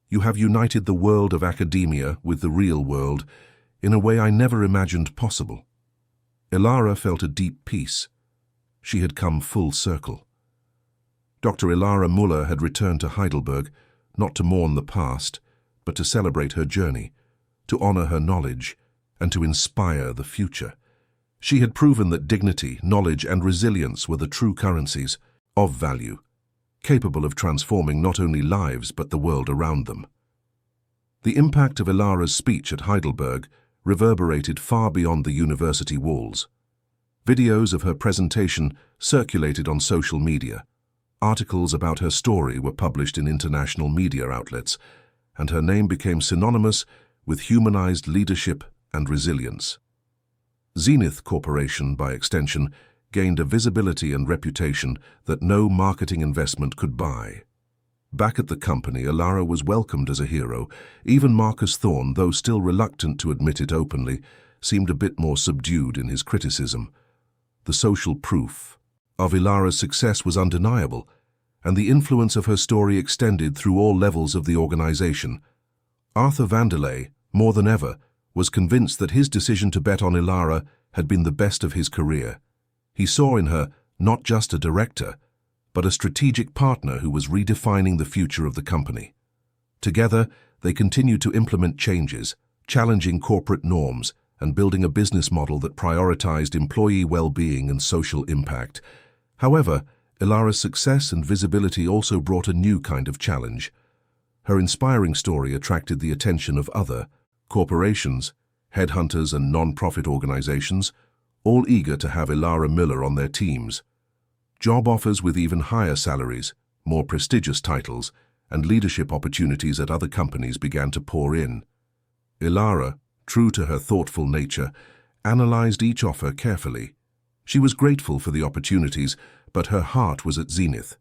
You have united the world of academia with the real world in a way I never imagined possible." Ilara felt a deep peace. She had come full circle. Dr. Ilara Muller had returned to Heidelberg, not to mourn the past, but to celebrate her journey, to honor her knowledge, and to inspire the future. She had proven that dignity, knowledge, and resilience were the true currencies of value, capable of transforming not only lives but the world around them. The impact of Ilara's speech at Heidelberg reverberated far beyond the university walls. Videos of her presentation circulated on social media. Articles about her story were published in international media outlets, and her name became synonymous with humanized leadership and resilience. Zenith Corporation, by extension, gained a visibility and reputation that no marketing investment could buy. Back at the company, Ilara was welcomed as a hero. Even Marcus Thorne, though still reluctant to admit it openly, seemed a bit more subdued in his criticism. The social proof of Ilara's success was undeniable, and the influence of her story extended through all levels of the organization. Arthur Vanderlei, more than ever, was convinced that his decision to bet on Ilara had been the best of his career. He saw in her not just a director, but a strategic partner who was redefining the future of the company. Together, they continued to implement changes, challenging corporate norms, and building a business model that prioritized employee well-being and social impact. However, Ilara's success and visibility also brought a new kind of challenge. Her inspiring story attracted the attention of other corporations, headhunters, and non-profit organizations, all eager to have Ilara Muller on their teams. Job offers with even higher salaries, more prestigious titles, and leadership opportunities at other companies began to pour in. Ilara, true to her thoughtful nature, analyzed each offer carefully. She was grateful for the opportunities, but her heart was at Zenith.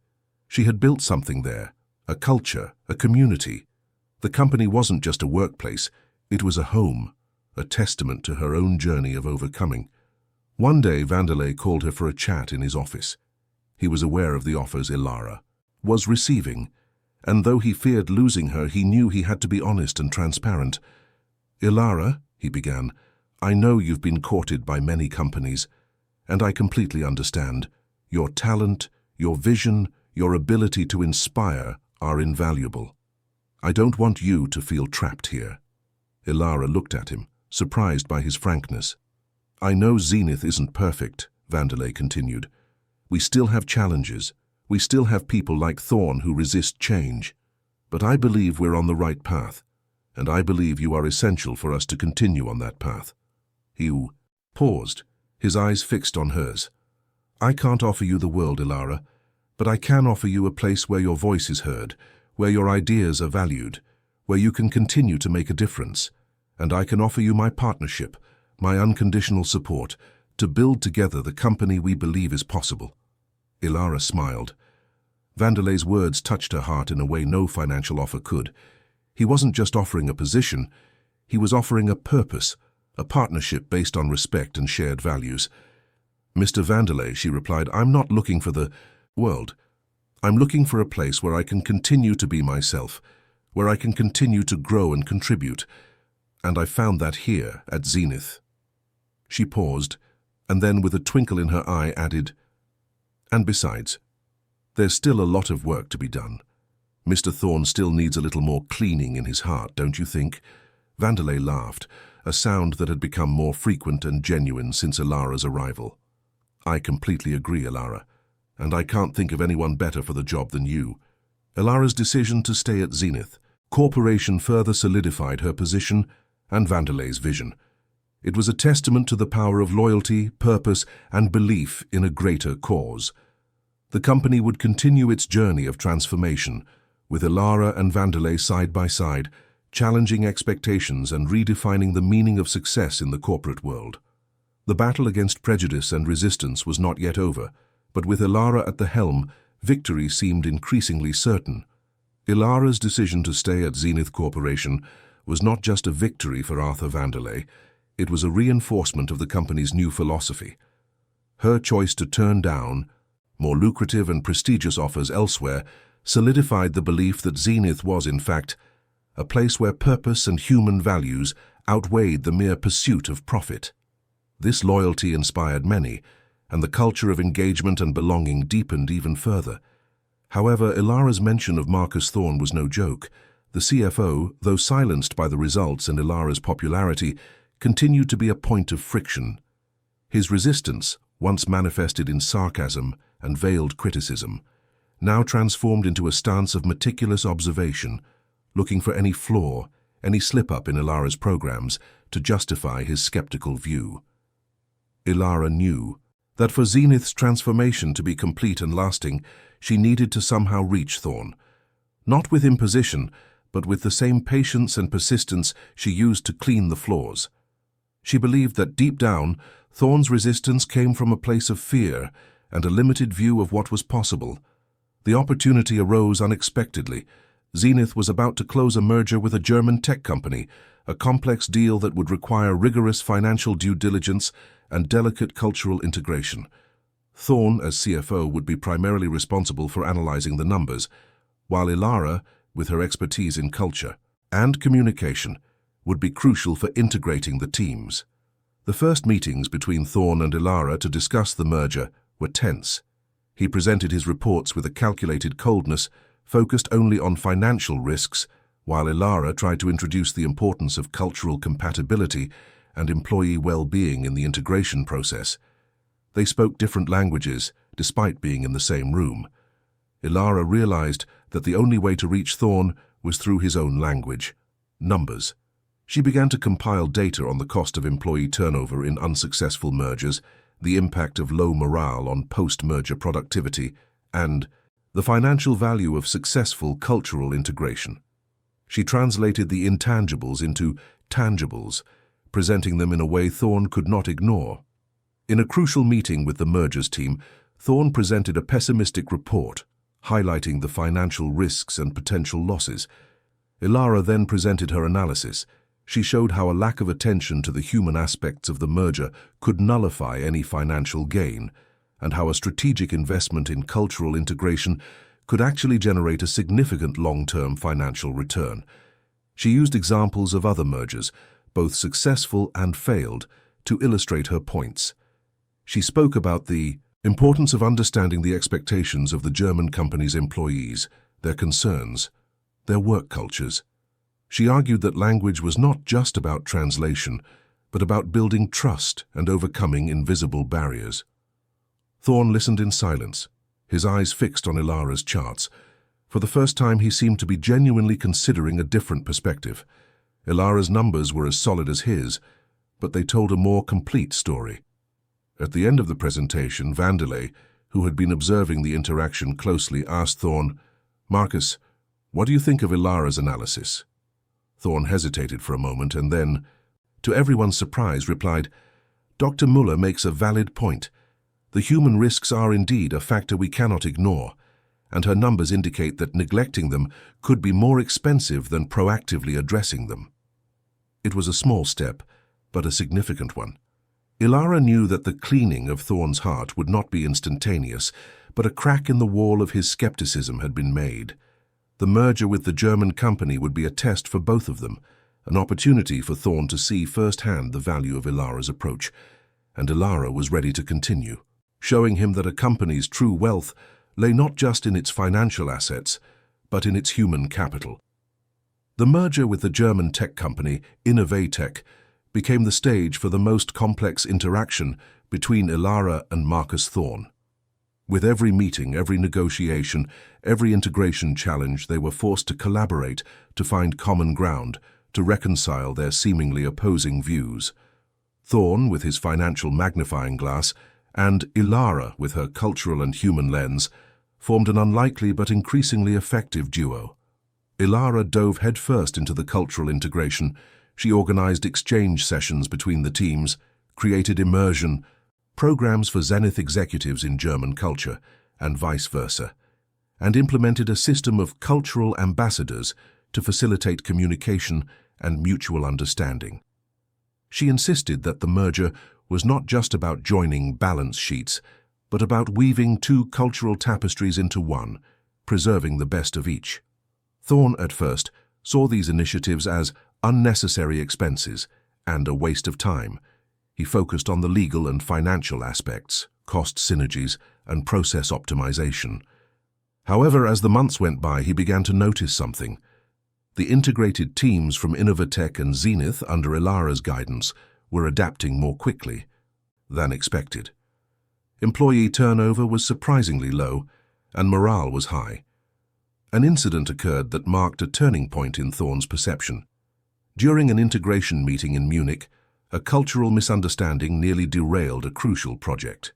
She had built something there, a culture, a community. The company wasn't just a workplace, it was a home, a testament to her own journey of overcoming. One day, Vanderlei called her for a chat in his office. He was aware of the offers Ilara was receiving, and though he feared losing her, he knew he had to be honest and transparent. "Ilara," he began, "I know you've been courted by many companies, and I completely understand. Your talent, your vision, your ability to inspire are invaluable. I don't want you to feel trapped here." Ilara looked at him, surprised by his frankness. "I know Zenith isn't perfect," Vanderlei continued. "We still have challenges. We still have people like Thorne who resist change. But I believe we're on the right path, and I believe you are essential for us to continue on that path." He paused, his eyes fixed on hers. "I can't offer you the world, Ilara, but I can offer you a place where your voice is heard, where your ideas are valued, where you can continue to make a difference. And I can offer you my partnership, my unconditional support, to build together the company we believe is possible." Ilara smiled. Vanderlei's words touched her heart in a way no financial offer could. He wasn't just offering a position, he was offering a purpose, a partnership based on respect and shared values. "Mr. Vanderlei," she replied, "I'm not looking for the world. I'm looking for a place where I can continue to be myself, where I can continue to grow and contribute. And I found that here at Zenith." She paused, and then with a twinkle in her eye added, "And besides, there's still a lot of work to be done. Mr. Thorne still needs a little more cleaning in his heart, don't you think?" Vanderlei laughed, a sound that had become more frequent and genuine since Ilara's arrival. "I completely agree, Ilara, and I can't think of anyone better for the job than you." Ilara's decision to stay at Zenith Corporation further solidified her position and Vanderlei's vision. It was a testament to the power of loyalty, purpose, and belief in a greater cause. The company would continue its journey of transformation, with Ilara and Vanderlei side by side, challenging expectations and redefining the meaning of success in the corporate world. The battle against prejudice and resistance was not yet over, but with Ilara at the helm, victory seemed increasingly certain. Ilara's decision to stay at Zenith Corporation was not just a victory for Arthur Vanderlei, it was a reinforcement of the company's new philosophy. Her choice to turn down more lucrative and prestigious offers elsewhere solidified the belief that Zenith was, in fact, a place where purpose and human values outweighed the mere pursuit of profit. This loyalty inspired many, and the culture of engagement and belonging deepened even further. However, Ilara's mention of Marcus Thorne was no joke. The CFO, though silenced by the results and Ilara's popularity, continued to be a point of friction. His resistance, once manifested in sarcasm and veiled criticism, now transformed into a stance of meticulous observation, looking for any flaw, any slip-up in Ilara's programs to justify his skeptical view. Ilara knew that for Zenith's transformation to be complete and lasting, she needed to somehow reach Thorne, not with imposition, but with the same patience and persistence she used to clean the floors. She believed that deep down, Thorne's resistance came from a place of fear and a limited view of what was possible. The opportunity arose unexpectedly. Zenith was about to close a merger with a German tech company, a complex deal that would require rigorous financial due diligence and delicate cultural integration. Thorne, as CFO, would be primarily responsible for analyzing the numbers, while Ilara, with her expertise in culture and communication, would be crucial for integrating the teams. The first meetings between Thorne and Ilara to discuss the merger were tense. He presented his reports with a calculated coldness, focused only on financial risks, while Ilara tried to introduce the importance of cultural compatibility and employee well-being in the integration process. They spoke different languages, despite being in the same room. Ilara realized that the only way to reach Thorne was through his own language, numbers. She began to compile data on the cost of employee turnover in unsuccessful mergers, the impact of low morale on post-merger productivity, and the financial value of successful cultural integration. She translated the intangibles into tangibles, presenting them in a way Thorne could not ignore. In a crucial meeting with the mergers team, Thorne presented a pessimistic report, highlighting the financial risks and potential losses. Ilara then presented her analysis. She showed how a lack of attention to the human aspects of the merger could nullify any financial gain, and how a strategic investment in cultural integration could actually generate a significant long-term financial return. She used examples of other mergers, both successful and failed, to illustrate her points. She spoke about the importance of understanding the expectations of the German company's employees, their concerns, their work cultures. She argued that language was not just about translation, but about building trust and overcoming invisible barriers. Thorne listened in silence, his eyes fixed on Ilara's charts. For the first time, he seemed to be genuinely considering a different perspective. Ilara's numbers were as solid as his, but they told a more complete story. At the end of the presentation, Vanderlei, who had been observing the interaction closely, asked Thorne, "Marcus, what do you think of Ilara's analysis?" Thorne hesitated for a moment and then, to everyone's surprise, replied, "Dr. Muller makes a valid point. The human risks are indeed a factor we cannot ignore, and her numbers indicate that neglecting them could be more expensive than proactively addressing them." It was a small step, but a significant one. Ilara knew that the cleaning of Thorne's heart would not be instantaneous, but a crack in the wall of his skepticism had been made. The merger with the German company would be a test for both of them, an opportunity for Thorne to see firsthand the value of Ilara's approach, and Ilara was ready to continue, showing him that a company's true wealth lay not just in its financial assets, but in its human capital. The merger with the German tech company Innovatech became the stage for the most complex interaction between Ilara and Marcus Thorne. With every meeting, every negotiation, every integration challenge, they were forced to collaborate, to find common ground, to reconcile their seemingly opposing views. Thorne, with his financial magnifying glass, and Ilara, with her cultural and human lens, formed an unlikely but increasingly effective duo. Ilara dove headfirst into the cultural integration. She organized exchange sessions between the teams, created immersion, programs for Zenith executives in German culture, and vice versa, and implemented a system of cultural ambassadors to facilitate communication and mutual understanding. She insisted that the merger was not just about joining balance sheets, but about weaving two cultural tapestries into one, preserving the best of each. Thorne, at first, saw these initiatives as unnecessary expenses and a waste of time. He focused on the legal and financial aspects, cost synergies, and process optimization. However, as the months went by, he began to notice something. The integrated teams from Innovatech and Zenith under Ilara's guidance were adapting more quickly than expected. Employee turnover was surprisingly low, and morale was high. An incident occurred that marked a turning point in Thorne's perception. During an integration meeting in Munich, a cultural misunderstanding nearly derailed a crucial project.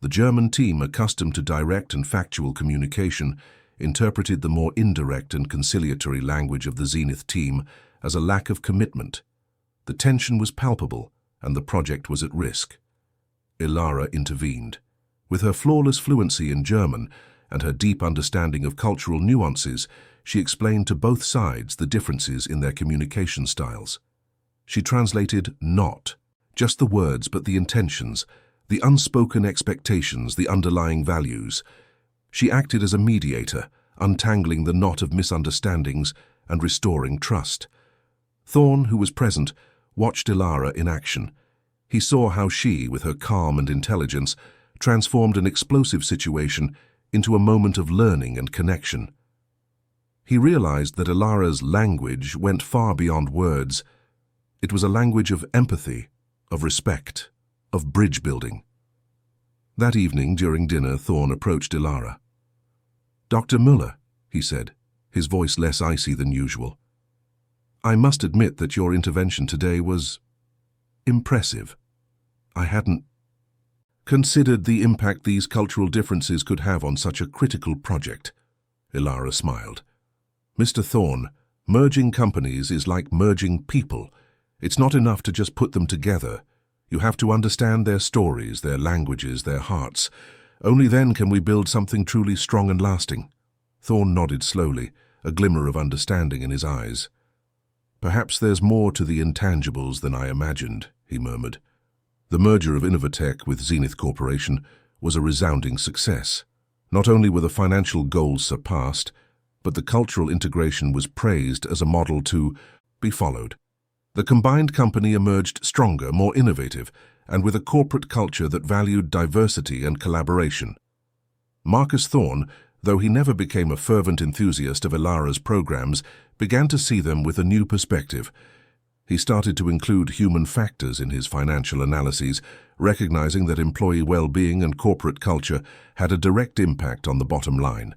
The German team, accustomed to direct and factual communication, interpreted the more indirect and conciliatory language of the Zenith team as a lack of commitment. The tension was palpable, and the project was at risk. Ilara intervened. With her flawless fluency in German and her deep understanding of cultural nuances, she explained to both sides the differences in their communication styles. She translated not just the words but the intentions, the unspoken expectations, the underlying values. She acted as a mediator, untangling the knot of misunderstandings and restoring trust. Thorne, who was present, watched Ilara in action. He saw how she, with her calm and intelligence, transformed an explosive situation into a moment of learning and connection. He realized that Ilara's language went far beyond words. It was a language of empathy, of respect, of bridge building. That evening, during dinner, Thorne approached Ilara. "Dr. Müller," he said, his voice less icy than usual, "I must admit that your intervention today was impressive. I hadn't considered the impact these cultural differences could have on such a critical project." Ilara smiled. "Mr. Thorne, merging companies is like merging people. It's not enough to just put them together. You have to understand their stories, their languages, their hearts. Only then can we build something truly strong and lasting." Thorne nodded slowly, a glimmer of understanding in his eyes. "Perhaps there's more to the intangibles than I imagined," he murmured. The merger of Innovatech with Zenith Corporation was a resounding success. Not only were the financial goals surpassed, but the cultural integration was praised as a model to be followed. The combined company emerged stronger, more innovative, and with a corporate culture that valued diversity and collaboration. Marcus Thorne, though he never became a fervent enthusiast of Ilara's programs, began to see them with a new perspective. He started to include human factors in his financial analyses, recognizing that employee well-being and corporate culture had a direct impact on the bottom line.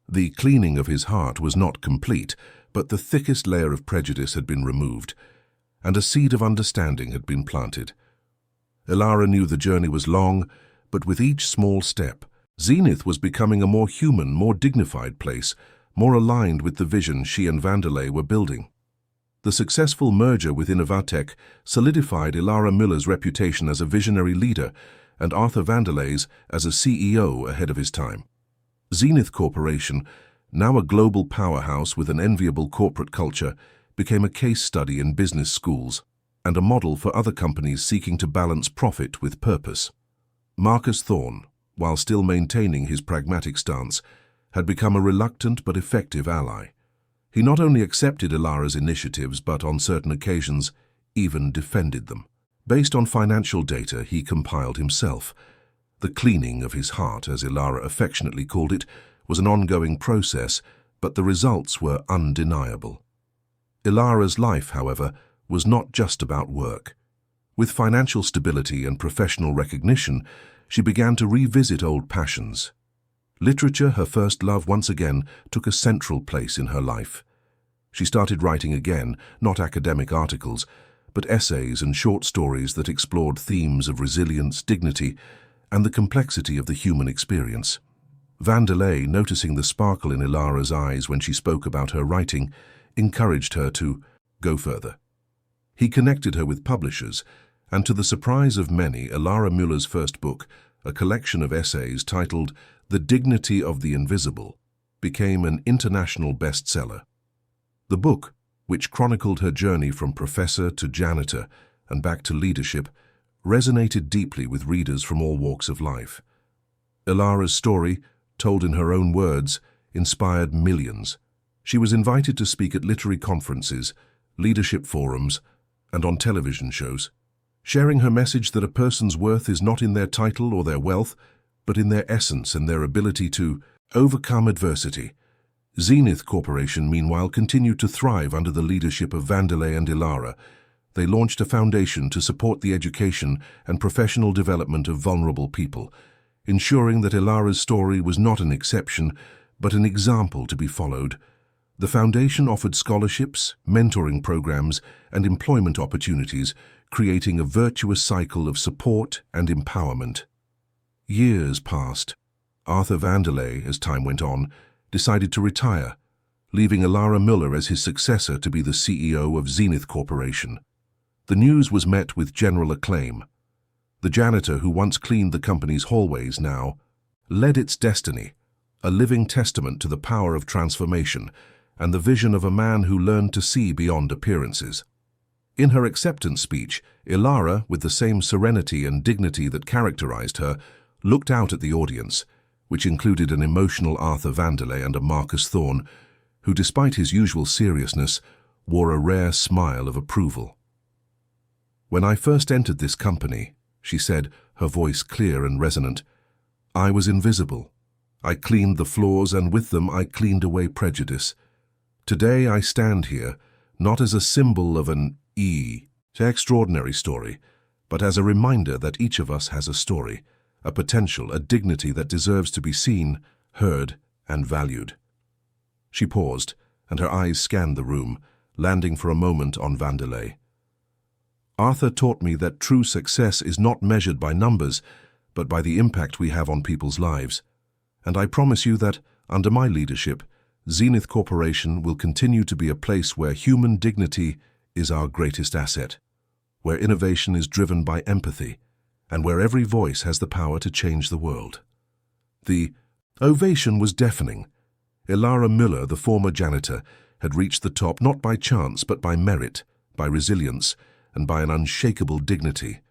The cleaning of his heart was not complete, but the thickest layer of prejudice had been removed, and a seed of understanding had been planted. Ilara knew the journey was long, but with each small step, Zenith was becoming a more human, more dignified place, more aligned with the vision she and Vanderlei were building. The successful merger with Innovatech solidified Ilara Müller's reputation as a visionary leader and Arthur Vanderlei's as a CEO ahead of his time. Zenith Corporation, now a global powerhouse with an enviable corporate culture, became a case study in business schools and a model for other companies seeking to balance profit with purpose. Marcus Thorne, while still maintaining his pragmatic stance, had become a reluctant but effective ally. He not only accepted Ilara's initiatives, but on certain occasions even defended them. Based on financial data he compiled himself, the cleaning of his heart, as Ilara affectionately called it, was an ongoing process, but the results were undeniable. Ilara's life, however, was not just about work. With financial stability and professional recognition, she began to revisit old passions. Literature, her first love, once again took a central place in her life. She started writing again, not academic articles, but essays and short stories that explored themes of resilience, dignity, and the complexity of the human experience. Vandelay, noticing the sparkle in Ilara's eyes when she spoke about her writing, encouraged her to go further. He connected her with publishers, and to the surprise of many, Ilara Müller's first book, a collection of essays titled The Dignity of the Invisible, became an international bestseller. The book, which chronicled her journey from professor to janitor and back to leadership, resonated deeply with readers from all walks of life. Ilara's story, told in her own words, inspired millions. She was invited to speak at literary conferences, leadership forums, and on television shows, sharing her message that a person's worth is not in their title or their wealth, but in their essence and their ability to overcome adversity. Zenith Corporation, meanwhile, continued to thrive under the leadership of Vandelay and Ilara. They launched a foundation to support the education and professional development of vulnerable people, ensuring that Ilara's story was not an exception, but an example to be followed. The foundation offered scholarships, mentoring programs, and employment opportunities, creating a virtuous cycle of support and empowerment. Years passed. Arthur Vandelay, as time went on, decided to retire, leaving Ilara Müller as his successor to be the CEO of Zenith Corporation. The news was met with general acclaim. The janitor who once cleaned the company's hallways now led its destiny, a living testament to the power of transformation and the vision of a man who learned to see beyond appearances. In her acceptance speech, Ilara, with the same serenity and dignity that characterized her, looked out at the audience, which included an emotional Arthur Vandelay and a Marcus Thorne, who, despite his usual seriousness, wore a rare smile of approval. "When I first entered this company," she said, her voice clear and resonant, "I was invisible. I cleaned the floors, and with them I cleaned away prejudice. Today I stand here, not as a symbol of an extraordinary story, but as a reminder that each of us has a story, a potential, a dignity that deserves to be seen, heard, and valued." She paused, and her eyes scanned the room, landing for a moment on Vandelay. "Arthur taught me that true success is not measured by numbers, but by the impact we have on people's lives. And I promise you that, under my leadership, Zenith Corporation will continue to be a place where human dignity is our greatest asset, where innovation is driven by empathy, and where every voice has the power to change the world." The ovation was deafening. Ilara Müller, the former janitor, had reached the top not by chance but by merit, by resilience, and by an unshakable dignity.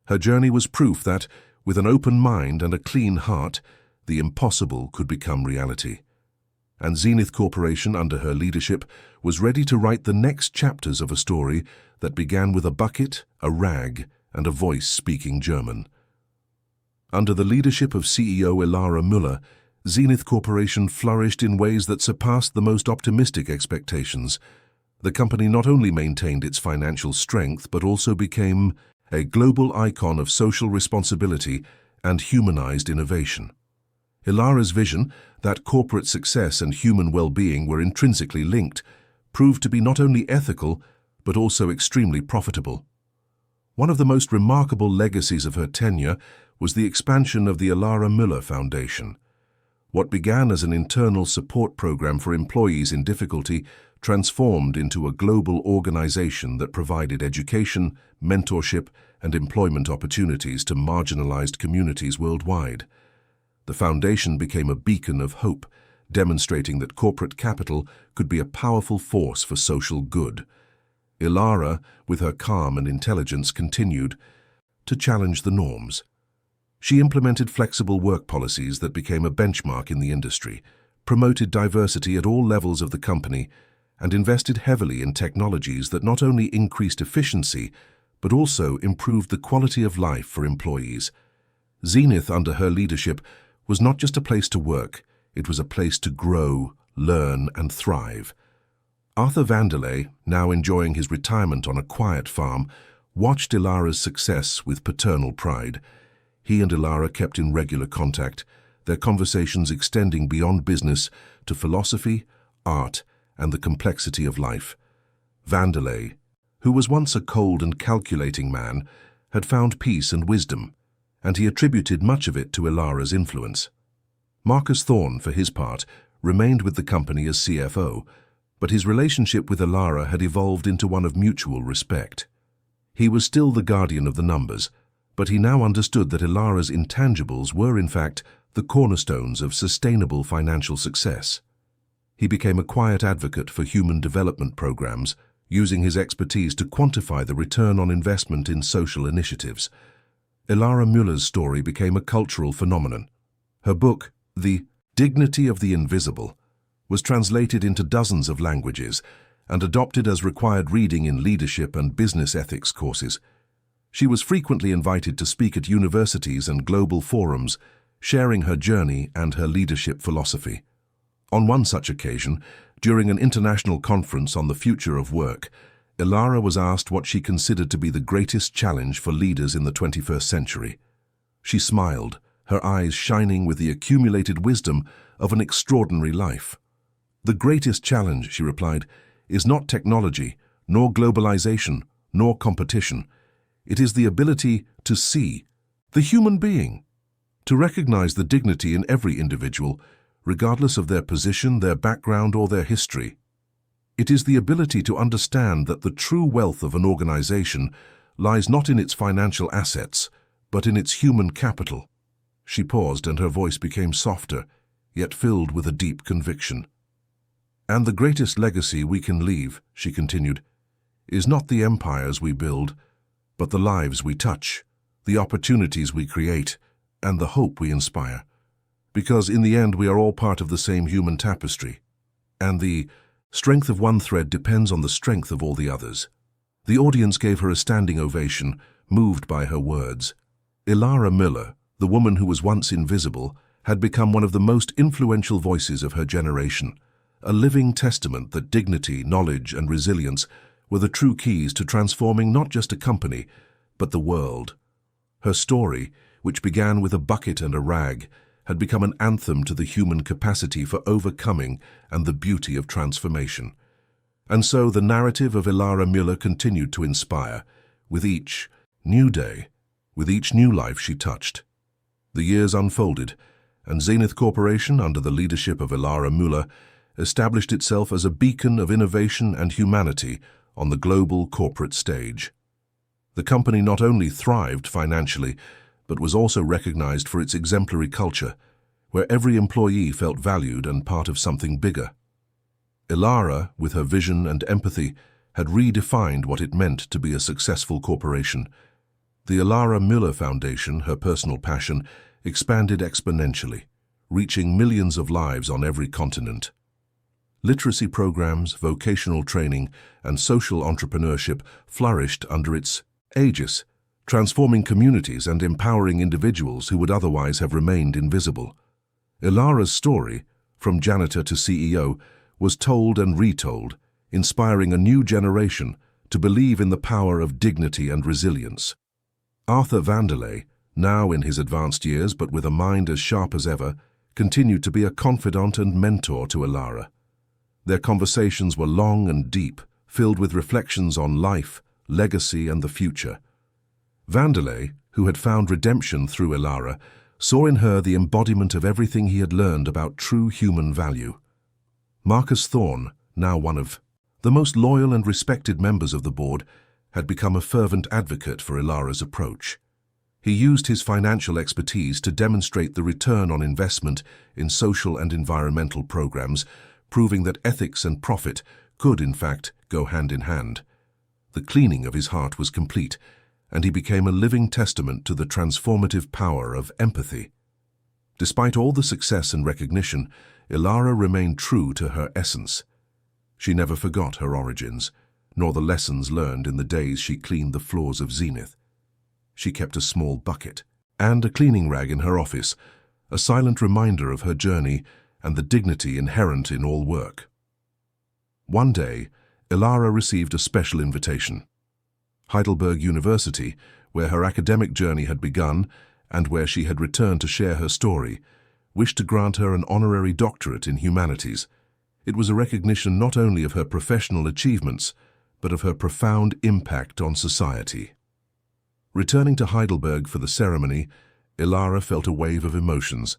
Her journey was proof that, with an open mind and a clean heart, the impossible could become reality. And Zenith Corporation, under her leadership, was ready to write the next chapters of a story that began with a bucket, a rag, and a voice speaking German. Under the leadership of CEO Ilara Müller, Zenith Corporation flourished in ways that surpassed the most optimistic expectations. The company not only maintained its financial strength, but also became a global icon of social responsibility and humanized innovation. Ilara's vision that corporate success and human well-being were intrinsically linked proved to be not only ethical, but also extremely profitable. One of the most remarkable legacies of her tenure was the expansion of the Ilara Müller Foundation. What began as an internal support program for employees in difficulty transformed into a global organization that provided education, mentorship, and employment opportunities to marginalized communities worldwide. The foundation became a beacon of hope, demonstrating that corporate capital could be a powerful force for social good. Ilara, with her calm and intelligence, continued to challenge the norms. She implemented flexible work policies that became a benchmark in the industry, promoted diversity at all levels of the company, and invested heavily in technologies that not only increased efficiency, but also improved the quality of life for employees. Zenith, under her leadership, was not just a place to work, it was a place to grow, learn, and thrive. Arthur Vandelay, now enjoying his retirement on a quiet farm, watched Ilara's success with paternal pride. He and Ilara kept in regular contact, their conversations extending beyond business to philosophy, art, and the complexity of life. Vandelay, who was once a cold and calculating man, had found peace and wisdom, and he attributed much of it to Ilara's influence. Marcus Thorne, for his part, remained with the company as CFO, but his relationship with Ilara had evolved into one of mutual respect. He was still the guardian of the numbers, but he now understood that Ilara's intangibles were, in fact, the cornerstones of sustainable financial success. He became a quiet advocate for human development programs, using his expertise to quantify the return on investment in social initiatives. Ilara Müller's story became a cultural phenomenon. Her book, The Dignity of the Invisible, was translated into dozens of languages and adopted as required reading in leadership and business ethics courses. She was frequently invited to speak at universities and global forums, sharing her journey and her leadership philosophy. On one such occasion, during an international conference on the future of work, Ilara was asked what she considered to be the greatest challenge for leaders in the 21st century. She smiled, her eyes shining with the accumulated wisdom of an extraordinary life. "The greatest challenge," she replied, "is not technology, nor globalization, nor competition. It is the ability to see the human being, to recognize the dignity in every individual, regardless of their position, their background, or their history. It is the ability to understand that the true wealth of an organization lies not in its financial assets, but in its human capital." She paused, and her voice became softer, yet filled with a deep conviction. "And the greatest legacy we can leave," she continued, "is not the empires we build, but the lives we touch, the opportunities we create, and the hope we inspire. Because in the end we are all part of the same human tapestry, and the strength of one thread depends on the strength of all the others." The audience gave her a standing ovation, moved by her words. Ilara Müller, the woman who was once invisible, had become one of the most influential voices of her generation, a living testament that dignity, knowledge, and resilience were the true keys to transforming not just a company, but the world. Her story, which began with a bucket and a rag, had become an anthem to the human capacity for overcoming and the beauty of transformation. And so the narrative of Ilara Müller continued to inspire, with each new day, with each new life she touched. The years unfolded, and Zenith Corporation, under the leadership of Ilara Müller, established itself as a beacon of innovation and humanity on the global corporate stage. The company not only thrived financially, but was also recognized for its exemplary culture, where every employee felt valued and part of something bigger. Ilara, with her vision and empathy, had redefined what it meant to be a successful corporation. The Ilara Müller Foundation, her personal passion, expanded exponentially, reaching millions of lives on every continent. Literacy programs, vocational training, and social entrepreneurship flourished under its aegis, transforming communities and empowering individuals who would otherwise have remained invisible. Ilara's story, from janitor to CEO, was told and retold, inspiring a new generation to believe in the power of dignity and resilience. Arthur Vandelay, now in his advanced years but with a mind as sharp as ever, continued to be a confidant and mentor to Ilara. Their conversations were long and deep, filled with reflections on life, legacy, and the future. Vandelay, who had found redemption through Ilara, saw in her the embodiment of everything he had learned about true human value. Marcus Thorne, now one of the most loyal and respected members of the board, had become a fervent advocate for Ilara's approach. He used his financial expertise to demonstrate the return on investment in social and environmental programs, proving that ethics and profit could, in fact, go hand in hand. The cleaning of his heart was complete, and he became a living testament to the transformative power of empathy. Despite all the success and recognition, Ilara remained true to her essence. She never forgot her origins, nor the lessons learned in the days she cleaned the floors of Zenith. She kept a small bucket and a cleaning rag in her office, a silent reminder of her journey and the dignity inherent in all work. One day, Ilara received a special invitation. Heidelberg University, where her academic journey had begun and where she had returned to share her story, wished to grant her an honorary doctorate in humanities. It was a recognition not only of her professional achievements, but of her profound impact on society. Returning to Heidelberg for the ceremony, Ilara felt a wave of emotions.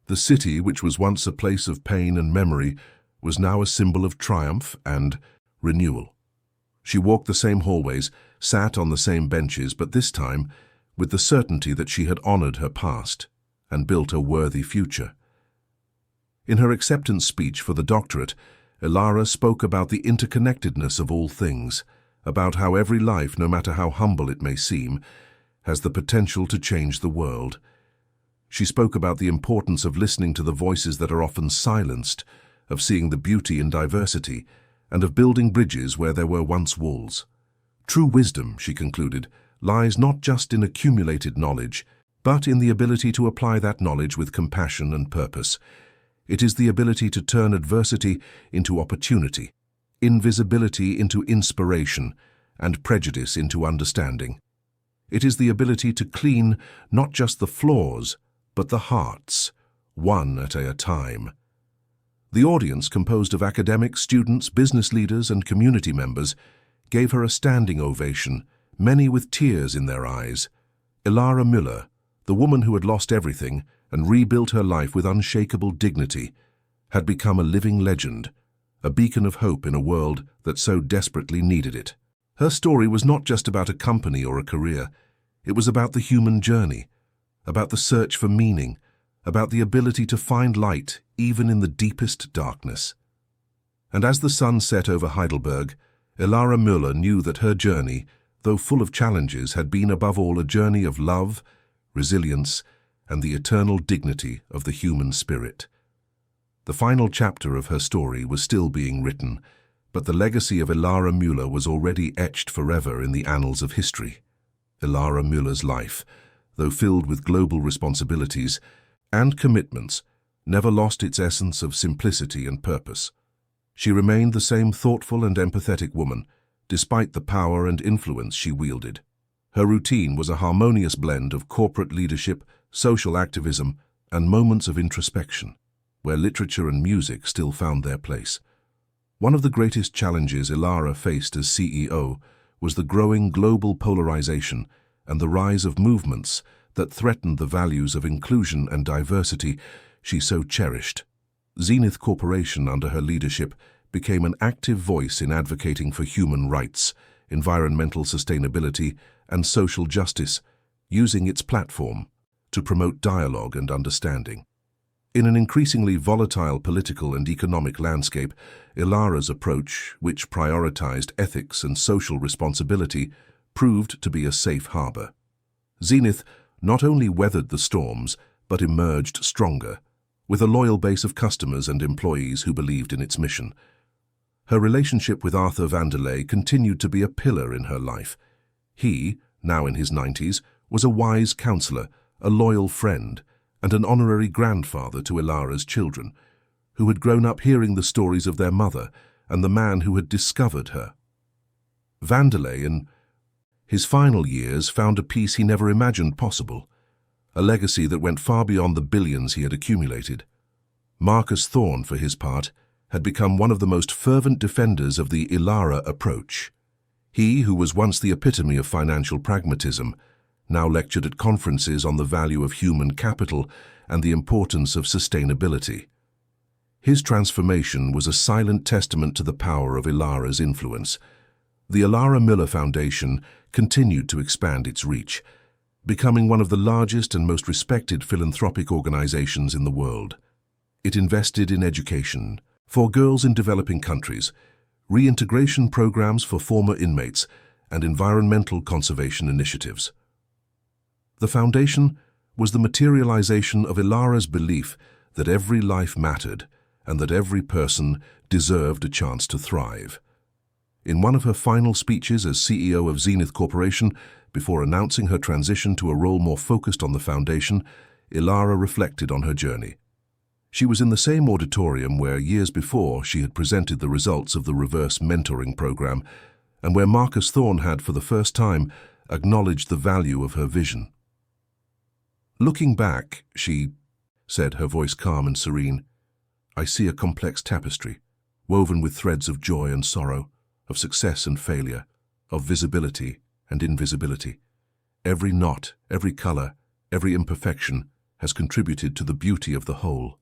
The city, which was once a place of pain and memory, was now a symbol of triumph and renewal. She walked the same hallways, sat on the same benches, but this time with the certainty that she had honored her past and built a worthy future. In her acceptance speech for the doctorate, Ilara spoke about the interconnectedness of all things, about how every life, no matter how humble it may seem, has the potential to change the world. She spoke about the importance of listening to the voices that are often silenced, of seeing the beauty in diversity, and of building bridges where there were once walls. True wisdom, she concluded, lies not just in accumulated knowledge, but in the ability to apply that knowledge with compassion and purpose. It is the ability to turn adversity into opportunity, invisibility into inspiration, and prejudice into understanding. It is the ability to clean not just the floors, but the hearts, one at a time. The audience, composed of academics, students, business leaders, and community members, gave her a standing ovation, many with tears in their eyes. Ilara Müller, the woman who had lost everything and rebuilt her life with unshakable dignity, had become a living legend, a beacon of hope in a world that so desperately needed it. Her story was not just about a company or a career. It was about the human journey, about the search for meaning, about the ability to find light even in the deepest darkness. And as the sun set over Heidelberg, Ilara Müller knew that her journey, though full of challenges, had been above all a journey of love, resilience, and the eternal dignity of the human spirit. The final chapter of her story was still being written, but the legacy of Ilara Müller was already etched forever in the annals of history. Ilara Müller's life, though filled with global responsibilities and commitments, never lost its essence of simplicity and purpose. She remained the same thoughtful and empathetic woman, despite the power and influence she wielded. Her routine was a harmonious blend of corporate leadership, social activism, and moments of introspection, where literature and music still found their place. One of the greatest challenges Ilara faced as CEO was the growing global polarization and the rise of movements that threatened the values of inclusion and diversity she so cherished. Zenith Corporation, under her leadership, became an active voice in advocating for human rights, environmental sustainability, and social justice, using its platform to promote dialogue and understanding. In an increasingly volatile political and economic landscape, Ilara's approach, which prioritized ethics and social responsibility, proved to be a safe harbor. Zenith not only weathered the storms, but emerged stronger, with a loyal base of customers and employees who believed in its mission. Her relationship with Arthur Vanderlei continued to be a pillar in her life. He, now in his 90s, was a wise counselor, a loyal friend, and an honorary grandfather to Ilara's children, who had grown up hearing the stories of their mother and the man who had discovered her. Vanderlei, in his final years, found a peace he never imagined possible, a legacy that went far beyond the billions he had accumulated. Marcus Thorne, for his part, had become one of the most fervent defenders of the Ilara approach. He, who was once the epitome of financial pragmatism, now lectured at conferences on the value of human capital and the importance of sustainability. His transformation was a silent testament to the power of Ilara's influence. The Ilara Müller Foundation continued to expand its reach, becoming one of the largest and most respected philanthropic organizations in the world. It invested in education for girls in developing countries, reintegration programs for former inmates, and environmental conservation initiatives. The foundation was the materialization of Ilara's belief that every life mattered and that every person deserved a chance to thrive. In one of her final speeches as CEO of Zenith Corporation, before announcing her transition to a role more focused on the foundation, Ilara reflected on her journey. She was in the same auditorium where years before she had presented the results of the reverse mentoring program, and where Marcus Thorne had, for the first time, acknowledged the value of her vision. "Looking back," she said, her voice calm and serene, "I see a complex tapestry, woven with threads of joy and sorrow, of success and failure, of visibility and invisibility. Every knot, every color, every imperfection has contributed to the beauty of the whole."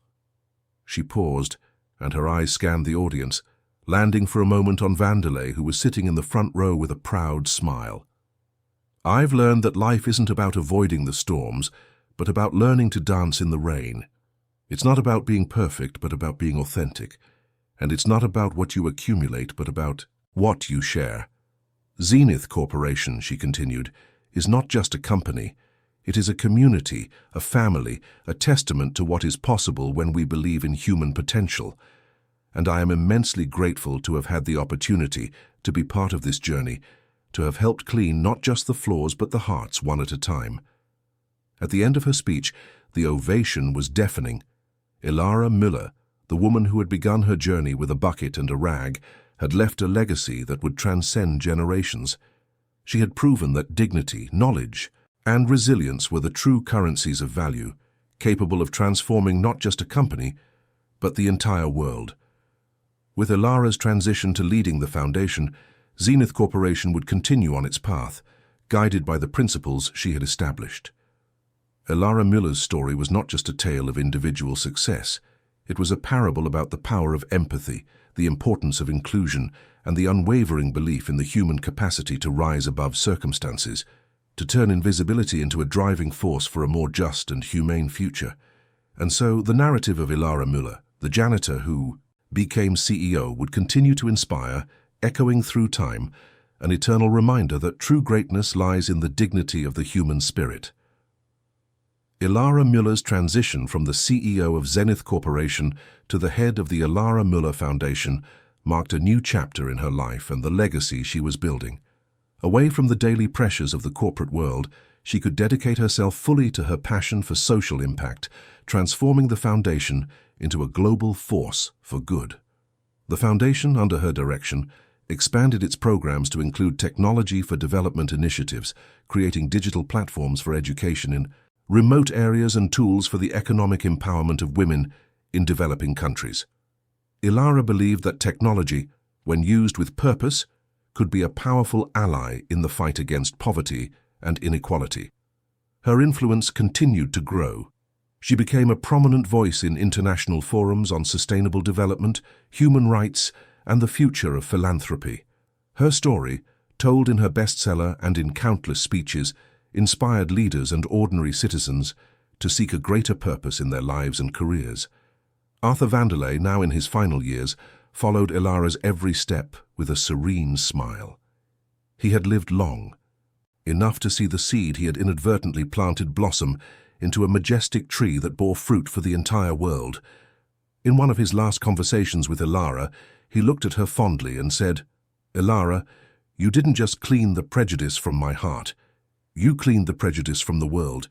She paused, and her eyes scanned the audience, landing for a moment on Vanderlei, who was sitting in the front row with a proud smile. "I've learned that life isn't about avoiding the storms, but about learning to dance in the rain. It's not about being perfect, but about being authentic. And it's not about what you accumulate, but about what you share. Zenith Corporation," she continued, "is not just a company. It is a community, a family, a testament to what is possible when we believe in human potential. And I am immensely grateful to have had the opportunity to be part of this journey, to have helped clean not just the floors but the hearts one at a time." At the end of her speech, the ovation was deafening. Ilara Müller, the woman who had begun her journey with a bucket and a rag, had left a legacy that would transcend generations. She had proven that dignity, knowledge, and resilience were the true currencies of value, capable of transforming not just a company, but the entire world. With Ilara's transition to leading the foundation, Zenith Corporation would continue on its path, guided by the principles she had established. Ilara Müller's story was not just a tale of individual success. It was a parable about the power of empathy, the importance of inclusion, and the unwavering belief in the human capacity to rise above circumstances, to turn invisibility into a driving force for a more just and humane future. And so the narrative of Ilara Müller, the janitor who became CEO, would continue to inspire, echoing through time, an eternal reminder that true greatness lies in the dignity of the human spirit. Ilara Müller's transition from the CEO of Zenith Corporation to the head of the Ilara Müller Foundation marked a new chapter in her life and the legacy she was building. Away from the daily pressures of the corporate world, she could dedicate herself fully to her passion for social impact, transforming the foundation into a global force for good. The foundation, under her direction, expanded its programs to include technology for development initiatives, creating digital platforms for education in remote areas and tools for the economic empowerment of women in developing countries. Ilara believed that technology, when used with purpose, could be a powerful ally in the fight against poverty and inequality. Her influence continued to grow. She became a prominent voice in international forums on sustainable development, human rights, and the future of philanthropy. Her story, told in her bestseller and in countless speeches, inspired leaders and ordinary citizens to seek a greater purpose in their lives and careers. Arthur Vanderlei, now in his final years, followed Ilara's every step with a serene smile. He had lived long, enough to see the seed he had inadvertently planted blossom into a majestic tree that bore fruit for the entire world. In one of his last conversations with Ilara, he looked at her fondly and said, "Ilara, you didn't just clean the prejudice from my heart. You cleaned the prejudice from the world,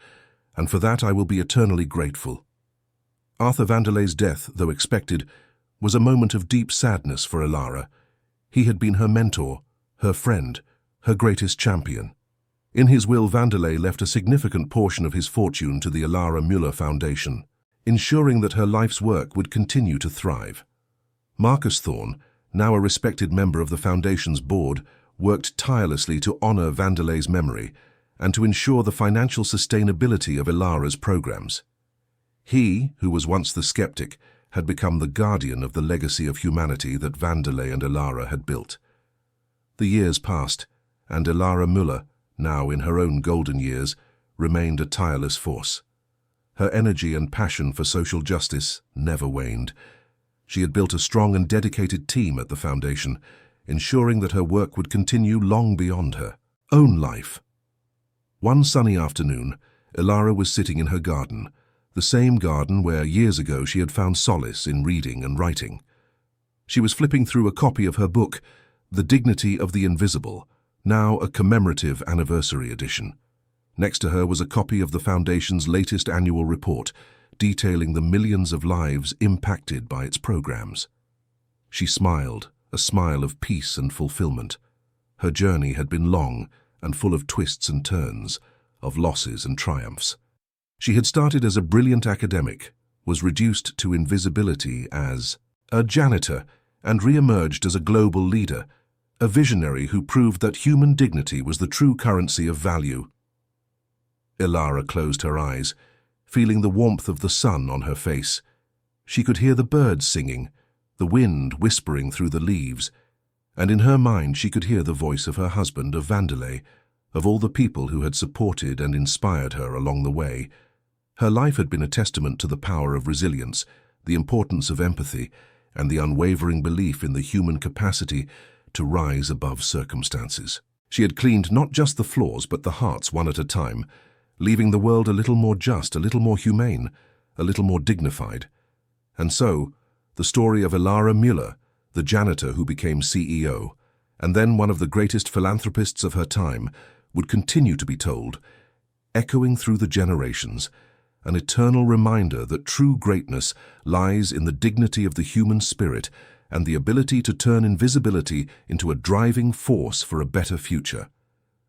and for that I will be eternally grateful." Arthur Vanderlei's death, though expected, was a moment of deep sadness for Ilara. He had been her mentor, her friend, her greatest champion. In his will, Vanderlei left a significant portion of his fortune to the Ilara Müller Foundation, ensuring that her life's work would continue to thrive. Marcus Thorne, now a respected member of the foundation's board, worked tirelessly to honor Vanderlei's memory and to ensure the financial sustainability of Ilara's programs. He, who was once the skeptic, had become the guardian of the legacy of humanity that Vanderlei and Ilara had built. The years passed, and Ilara Müller, now in her own golden years, remained a tireless force. Her energy and passion for social justice never waned. She had built a strong and dedicated team at the foundation, ensuring that her work would continue long beyond her own life. One sunny afternoon, Ilara was sitting in her garden, the same garden where years ago she had found solace in reading and writing. She was flipping through a copy of her book, The Dignity of the Invisible, now a commemorative anniversary edition. Next to her was a copy of the Foundation's latest annual report, detailing the millions of lives impacted by its programs. She smiled, a smile of peace and fulfillment. Her journey had been long and full of twists and turns, of losses and triumphs. She had started as a brilliant academic, was reduced to invisibility as a janitor, and re-emerged as a global leader, a visionary who proved that human dignity was the true currency of value. Ilara closed her eyes, feeling the warmth of the sun on her face. She could hear the birds singing, the wind whispering through the leaves, and in her mind she could hear the voice of her husband, of Vandelay, of all the people who had supported and inspired her along the way. Her life had been a testament to the power of resilience, the importance of empathy, and the unwavering belief in the human capacity to rise above circumstances. She had cleaned not just the floors but the hearts one at a time, leaving the world a little more just, a little more humane, a little more dignified. And so, the story of Ilara Müller, the janitor who became CEO, and then one of the greatest philanthropists of her time, would continue to be told, echoing through the generations, an eternal reminder that true greatness lies in the dignity of the human spirit and the ability to turn invisibility into a driving force for a better future.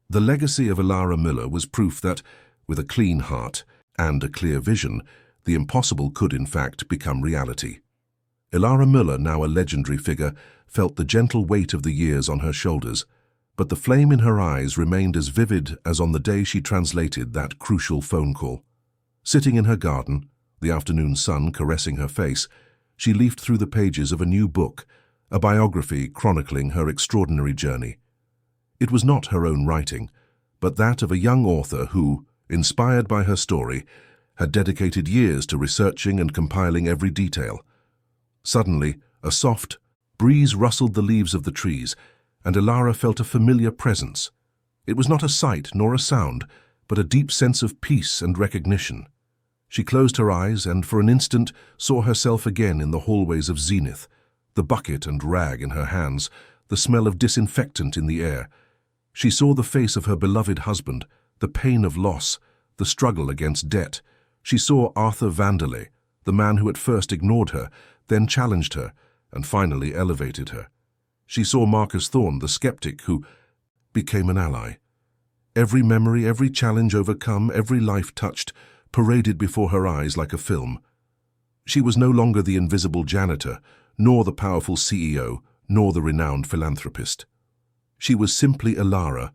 The legacy of Ilara Müller was proof that, with a clean heart and a clear vision, the impossible could in fact become reality. Ilara Müller, now a legendary figure, felt the gentle weight of the years on her shoulders, but the flame in her eyes remained as vivid as on the day she translated that crucial phone call. Sitting in her garden, the afternoon sun caressing her face, she leafed through the pages of a new book, a biography chronicling her extraordinary journey. It was not her own writing, but that of a young author who, inspired by her story, had dedicated years to researching and compiling every detail. Suddenly, a soft breeze rustled the leaves of the trees, and Ilara felt a familiar presence. It was not a sight nor a sound, but a deep sense of peace and recognition. She closed her eyes and for an instant saw herself again in the hallways of Zenith, the bucket and rag in her hands, the smell of disinfectant in the air. She saw the face of her beloved husband, the pain of loss, the struggle against debt. She saw Arthur Vandelay, the man who at first ignored her, then challenged her, and finally elevated her. She saw Marcus Thorne, the skeptic who became an ally. Every memory, every challenge overcome, every life touched, paraded before her eyes like a film. She was no longer the invisible janitor, nor the powerful CEO, nor the renowned philanthropist. She was simply Ilara,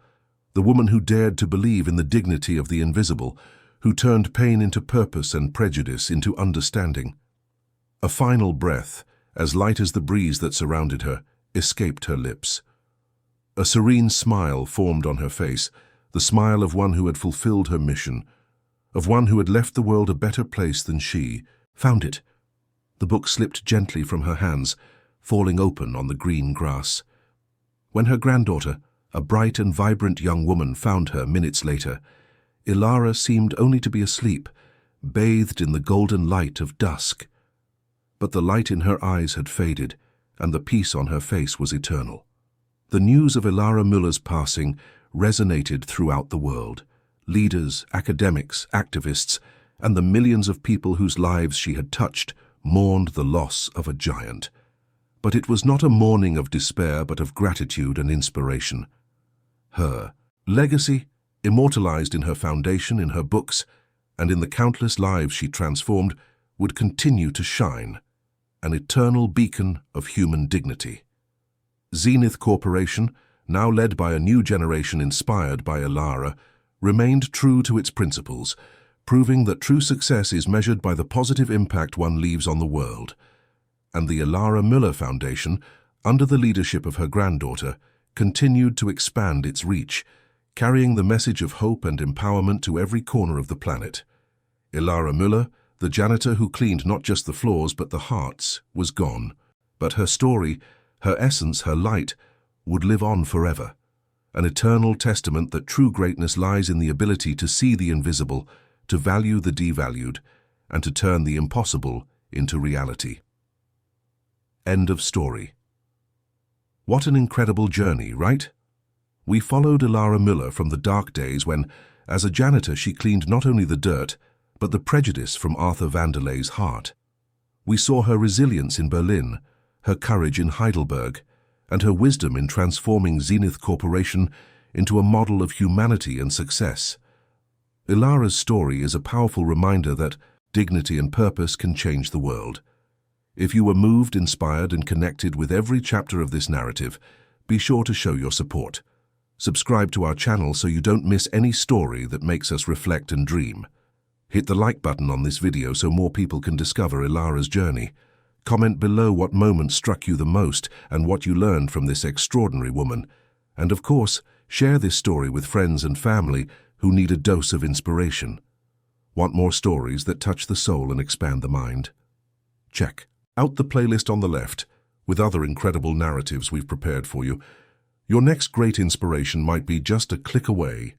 the woman who dared to believe in the dignity of the invisible, who turned pain into purpose and prejudice into understanding. A final breath, as light as the breeze that surrounded her, escaped her lips. A serene smile formed on her face, the smile of one who had fulfilled her mission, of one who had left the world a better place than she. Found it. The book slipped gently from her hands, falling open on the green grass. When her granddaughter, a bright and vibrant young woman, found her minutes later, Ilara seemed only to be asleep, bathed in the golden light of dusk. But the light in her eyes had faded, and the peace on her face was eternal. The news of Ilara Müller's passing resonated throughout the world. Leaders, academics, activists, and the millions of people whose lives she had touched mourned the loss of a giant. But it was not a mourning of despair, but of gratitude and inspiration. Her legacy, immortalized in her foundation, in her books, and in the countless lives she transformed, would continue to shine, an eternal beacon of human dignity. Zenith Corporation, now led by a new generation inspired by Ilara, remained true to its principles, proving that true success is measured by the positive impact one leaves on the world. And the Ilara Müller Foundation, under the leadership of her granddaughter, continued to expand its reach, carrying the message of hope and empowerment to every corner of the planet. Ilara Müller, the janitor who cleaned not just the floors but the hearts, was gone. But her story, her essence, her light, would live on forever. An eternal testament that true greatness lies in the ability to see the invisible, to value the devalued, and to turn the impossible into reality. End of story. What an incredible journey, right? We followed Ilara Müller from the dark days when, as a janitor, she cleaned not only the dirt, but the prejudice from Arthur Vanderley's heart. We saw her resilience in Berlin, her courage in Heidelberg, and her wisdom in transforming Zenith Corporation into a model of humanity and success. Ilara's story is a powerful reminder that dignity and purpose can change the world. If you were moved, inspired, and connected with every chapter of this narrative, be sure to show your support. Subscribe to our channel so you don't miss any story that makes us reflect and dream. Hit the like button on this video so more people can discover Ilara's journey. Comment below what moment struck you the most and what you learned from this extraordinary woman. And of course, share this story with friends and family who need a dose of inspiration. Want more stories that touch the soul and expand the mind? Check out the playlist on the left with other incredible narratives we've prepared for you. Your next great inspiration might be just a click away.